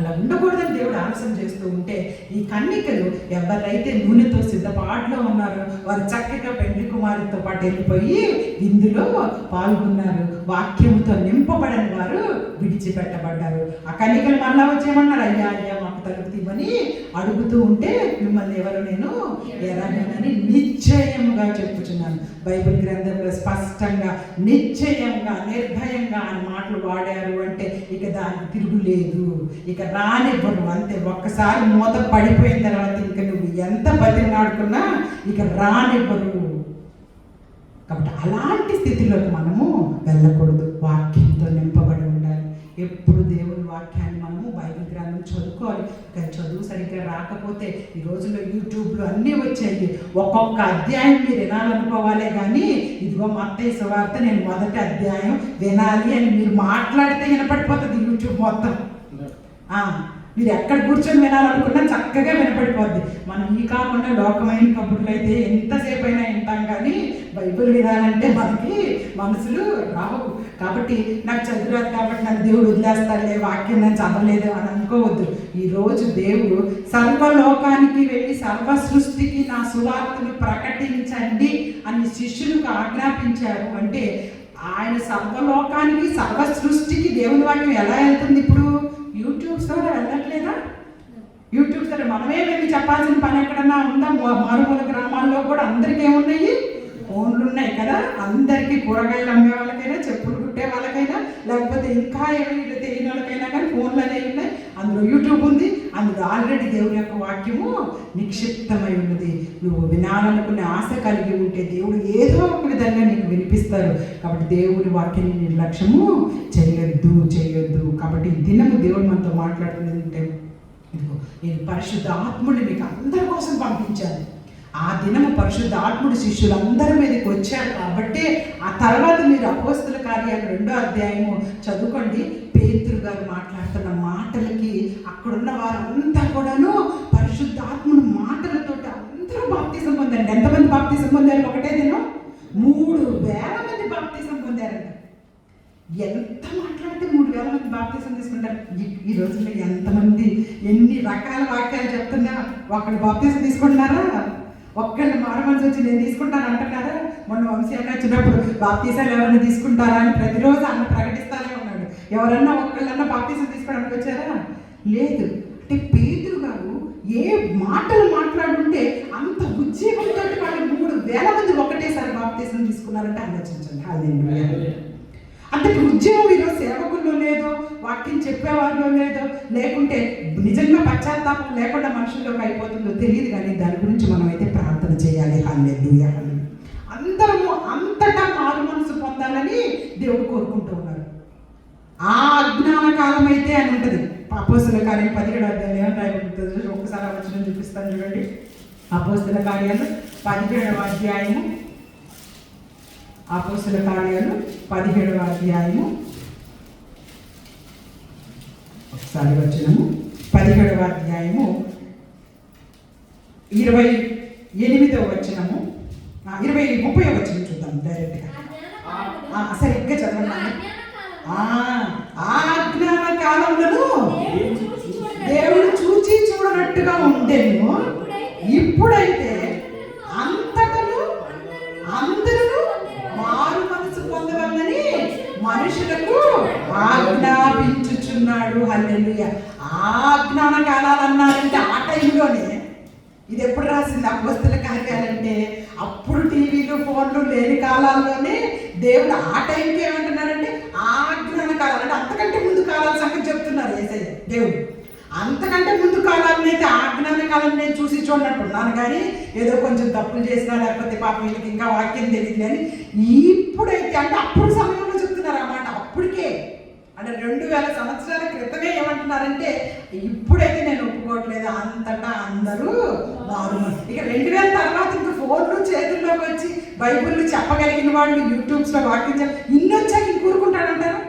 అలా ఉండకూడదని దేవుడు ఆలస్యం చేస్తూ ఉంటే ఈ కన్యకలు ఎవరైతే నూనెతో సిద్ధపాటులో ఉన్నారో వారు చక్కగా పెండ్లి కుమారుతో పాటు వెళ్ళిపోయి ఇందులో పాల్గొన్నారు. వాక్యంతో నింపబడని వారు విడిచిపెట్టబడ్డారు. ఆ కన్యకలు మళ్ళా వచ్చేయమన్నారు, అయ్యా అయ్యా మాకు తలుపు తీయమని అడుగుతూ ఉంటే మిమ్మల్ని ఎవరు నేను ఎరగనని నిశ్చయముగా చెప్పుచున్నాను. బైబిల్ గ్రంథంలో స్పష్టంగా నిశ్చయంగా నిర్భయంగా అని మాటలు వాడారు అంటే ఇక దానికి తిరుగులేదు, ఇక రానివ్వరు అంతే. ఒక్కసారి మూత పడిపోయిన తర్వాత ఇంక నువ్వు ఎంత బతికినాడుకున్నా ఇక రానివ్వరు. కాబట్టి అలాంటి స్థితిలోకి మనము వెళ్ళకూడదు. వాక్యంతో నింపబడి ఉండాలి. ఎప్పుడు దేవుని వాక్యాన్ని మనము బైబిల్ గ్రంథం చదువుకోవాలి. కానీ చదువు సరిగ్గా రాకపోతే ఈ రోజుల్లో యూట్యూబ్లో అన్నీ వచ్చాయి. ఒక్కొక్క అధ్యాయం మీరు వినాలనుకోవాలే కానీ ఇదిగో మత్తయి సువార్త నేను మొదటి అధ్యాయం వినాలి అని మీరు మాట్లాడితే వినపడిపోతుంది యూట్యూబ్ మొత్తం. మీరు ఎక్కడ కూర్చొని వినాలనుకున్నా చక్కగా వినపడిపోద్ది. మనం ఈ కాకుండా లోకమైన కబుర్లు అయితే ఎంతసేపు అయినా వింటాం, కానీ బైబిల్ వినాలంటే మనకి మనసులు రావు. కాబట్టి నాకు చదువురాదు కాబట్టి నన్ను దేవుడు వదిలేస్తాడులే, వాక్యం నేను చదవలేదు అని అనుకోవద్దు. ఈరోజు దేవుడు సర్వలోకానికి వెళ్ళి సర్వ సృష్టికి నా సువార్తను ప్రకటించండి అని శిష్యులకు ఆజ్ఞాపించారు. అంటే ఆయన సర్వలోకానికి సర్వ సృష్టికి దేవుని వాక్యం ఎలా వెళ్తుంది? ఇప్పుడు యూట్యూబ్స్ ద్వారా వెళ్ళట్లేదా? యూట్యూబ్స్ ద్వారా మనమే వెళ్ళి చెప్పాల్సిన పని ఎక్కడన్నా ఉందా? మారుమూల గ్రామాల్లో కూడా అందరికీ ఏమున్నాయి? ఫోన్లు ఉన్నాయి కదా. అందరికీ కూరగాయలు అమ్మే వాళ్ళకైనా, చెప్పులు కుట్టే వాళ్ళకైనా, లేకపోతే ఇంకా ఏమి తెలియని వాళ్ళకైనా కానీ ఫోన్లు అనేవి ఉన్నాయి. అందులో యూట్యూబ్ ఉంది. అందులో ఆల్రెడీ దేవుని యొక్క వాక్యము నిక్షిప్తమై ఉన్నది. నువ్వు వినాలనుకునే ఆశ కలిగి ఉంటే దేవుడు ఏదో ఒక విధంగా నీకు వినిపిస్తారు. కాబట్టి దేవుని వాక్యాన్ని నిర్లక్ష్యము చేయొద్దు. కాబట్టి ఈ దినము దేవుడు మనతో మాట్లాడుతుంది అంటే, ఇదిగో నేను పరిశుద్ధాత్ముడిని మీకు అందరి కోసం పంపించాను. ఆ దినము పరిశుద్ధాత్ముడు శిష్యులందరి మీదకి వచ్చారు. కాబట్టి ఆ తర్వాత మీరు అపోస్తల కార్యాలు 2వ అధ్యాయము చదువుకోండి. పేతురు గారు మాట్లాడుతున్న మాటలకి అక్కడున్న వారంతా కూడాను పరిశుద్ధాత్మను మాటలతోటి అందరూ బాప్తిసం పొందారండి. ఎంతమంది బాప్తిసం పొందారు? ఒకటే దినం 3,000 మంది బాప్తిసం పొందారంట. ఎంత మాట్లాడితే 3,000 మంది బాప్తిసం తీసుకుంటారు. ఈ రోజుల్లో ఎంతమంది ఎన్ని రకాల వాక్యాలు చెప్తున్నా ఒకళ్ళు బాప్తిసం తీసుకుంటున్నారా? ఒక్కళ్ళు మారమనిసి వచ్చి నేను తీసుకుంటాను అంటున్నారా? మొన్న వంశీయాన్ని వచ్చినప్పుడు బాప్తిసాలు ఎవరైనా తీసుకుంటారా అని ప్రతిరోజు అన్న ప్రకటిస్తానే ఉన్నాడు. ఎవరన్నా ఒక్కళ్ళన్నా బాప్తిసం తీసుకోవడానికి వచ్చారా? లేదు. అంటే పేతురు గారు ఏ మాటలు మాట్లాడుంటే అంత ఉద్యోగంతో వాళ్ళు 3,000 మంది ఒకటేసారి బాప్తిసం తీసుకున్నారంటే ఆలోచించండి. హల్లెలూయా. అంటే ఉద్యోగం ఈరోజు సేవకుల్లో లేదో, వాక్యం చెప్పేవారిలో లేదో, లేకుంటే నిజంగా పశ్చాత్తాపం లేకుండా మనుషుల్లోకి అయిపోతుందో తెలియదు, కానీ దాని గురించి మనం అయితే ప్రార్థన చేయాలి. హల్లెలూయా. అందరము అంతటా మారు మనసు పొందాలని దేవుడు కోరుకుంటూ ఉన్నారు. ఆ అజ్ఞాన కాలం అయితే అని ఉంటుంది. అపోస్తుల కార్యం 17వ అధ్యాయం ఏమని రాయబడుతుంది? ఒక్కసారి వచ్చిన చూపిస్తాను చూడండి. అపోస్తుల కార్యాలు 17వ అధ్యాయము, అపోస్తుల కార్యాలు 17వ అధ్యాయము ఒకసారి వచ్చినము 17వ అధ్యాయము 28వ వచనము 30వ వచనం చూద్దాం డైరెక్ట్గా. సరిగ్గా చదవండి. ఆ అజ్ఞాన కాలంలో దేవుడు చూచి చూడనట్టుగా ఉండేను. ఇప్పుడైతే అంతటను అందరూ మారు మనసు పొందవాలని మనుషులకు ఆజ్ఞాపించుచున్నాడు. హల్లెలూయా. ఆజ్ఞాన కాలాలు అన్నారంటే ఆ టైంలోనే. ఇది ఎప్పుడు రాసింది? అపోస్తుల కార్యాలంటే అప్పుడు టీవీలు ఫోన్లు లేని కాలాల్లోనే దేవుడు ఆ టైంకి ఏమంటున్నారంటే ఆజ్ఞాన కాలాలు అంటే అంతకంటే ముందు కాలాల సంగతి చెప్తున్నారు యేసయ్య దేవుడు. అంతకంటే ముందు కాలాన్ని అయితే ఆజ్ఞాన కాలం నేను చూసి చూడనట్టున్నాను, కానీ ఏదో కొంచెం తప్పులు చేసినా లేకపోతే పాపం వీళ్ళకి ఇంకా వాక్యం తెలియదు. కానీ ఇప్పుడైతే అంటే అప్పుడు సమయంలో చెప్తున్నారు అన్నమాట. అప్పటికే అంటే 2,000 సంవత్సరాల క్రితమే ఏమంటున్నారంటే ఇప్పుడైతే నేను ఒప్పుకోవట్లేదు, అంతటా అందరూ మారు. ఇక 2000 తర్వాత ఇంకా ఫోన్లు చేతుల్లోకి వచ్చి బైబిల్ చెప్పగలిగిన వాళ్ళు యూట్యూబ్స్లో వాక్యం ఇన్ని వచ్చాక ఇంక కూరుకుంటాడంటారు.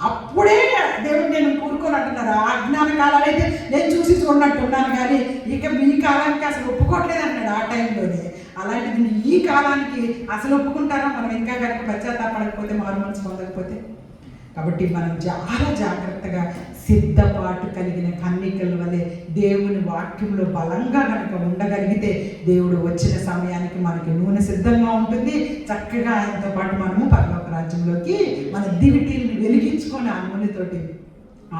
అప్పుడే దేవుడు నేను కూరుకొని అంటున్నారు. అజ్ఞాన కాలాలు అయితే నేను చూసి చూడనట్టున్నాను, కానీ ఇక మీ కాలానికి అసలు ఒప్పుకోవట్లేదు అంటాడు ఆ టైంలోనే. అలాంటిది ఈ కాలానికి అసలు ఒప్పుకుంటారా మనం ఇంకా కనుక పశ్చాత్తాపడకపోతే, మారు మనసు పొందకపోతే? కాబట్టి మనం చాలా జాగ్రత్తగా సిద్ధపాటు కలిగిన కన్నికల వలె దేవుని వాక్యంలో బలంగా కనుక ఉండగలిగితే దేవుడు వచ్చిన సమయానికి మనకి నూనె సిద్ధంగా ఉంటుంది. చక్కగా ఆయనతో పాటు మనము పరలోక రాజ్యంలోకి మన దివిటీని వెలిగించుకొని ఆ నూనెతోటి.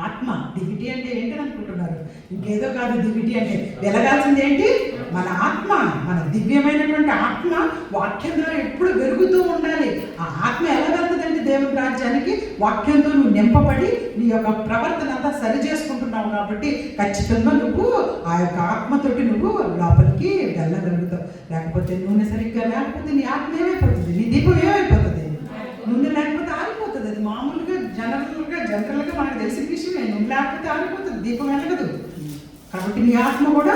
ఆత్మ దివిటి అంటే ఏంటని అనుకుంటున్నారు? ఇంకేదో కాదు. దివిటి అంటే వెలగాల్సింది ఏంటి? మన ఆత్మ, మన దివ్యమైనటువంటి ఆత్మ వాక్యం ద్వారా ఎప్పుడు వెలుగుతూ ఉండాలి. ఆ ఆత్మ ఎలా వెళ్తుందంటే దేవుని రాజ్యానికి వాక్యంతో నువ్వు నింపబడి నీ యొక్క ప్రవర్తన అంతా సరి చేసుకుంటున్నావు. కాబట్టి ఖచ్చితంగా నువ్వు ఆ యొక్క ఆత్మతోటి నువ్వు లోపలికి వెళ్ళగలుగుతావు. లేకపోతే నూనె సరిగ్గా లేకపోతే నీ ఆత్మ ఏమైపోతుంది? నీ దీపం ఏమైపోతుంది? నూనె లేకపోతే ఆరిపోతుంది. అది మామూలుగా జనరల్గా మనకు తెలిసిన విషయమే. నూనె లేకపోతే ఆరిపోతుంది, దీపం వెలగదు. కాబట్టి నీ ఆత్మ కూడా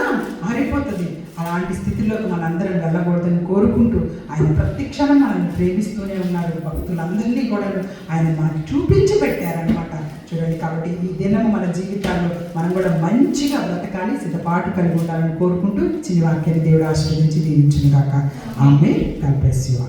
ఆరిపోతుంది. అలాంటి స్థితిలోకి మనందరం వెళ్ళకూడదని కోరుకుంటూ ఆయన ప్రతి క్షణం మనల్ని ప్రేమిస్తూనే ఉన్నారు. భక్తులందరినీ కూడా ఆయన మనకి చూపించి పెట్టారనమాట. చూడండి, కాబట్టి ఈ దినం మన జీవితాల్లో మనం కూడా మంచిగా బ్రతకాలి, సిద్ధపాటు కలిగి ఉండాలని కోరుకుంటూ చిన్న వాక్యాన్ని దేవుడు ఆశీర్వదించి దీవించును గాక. ఆమేన్. God bless you.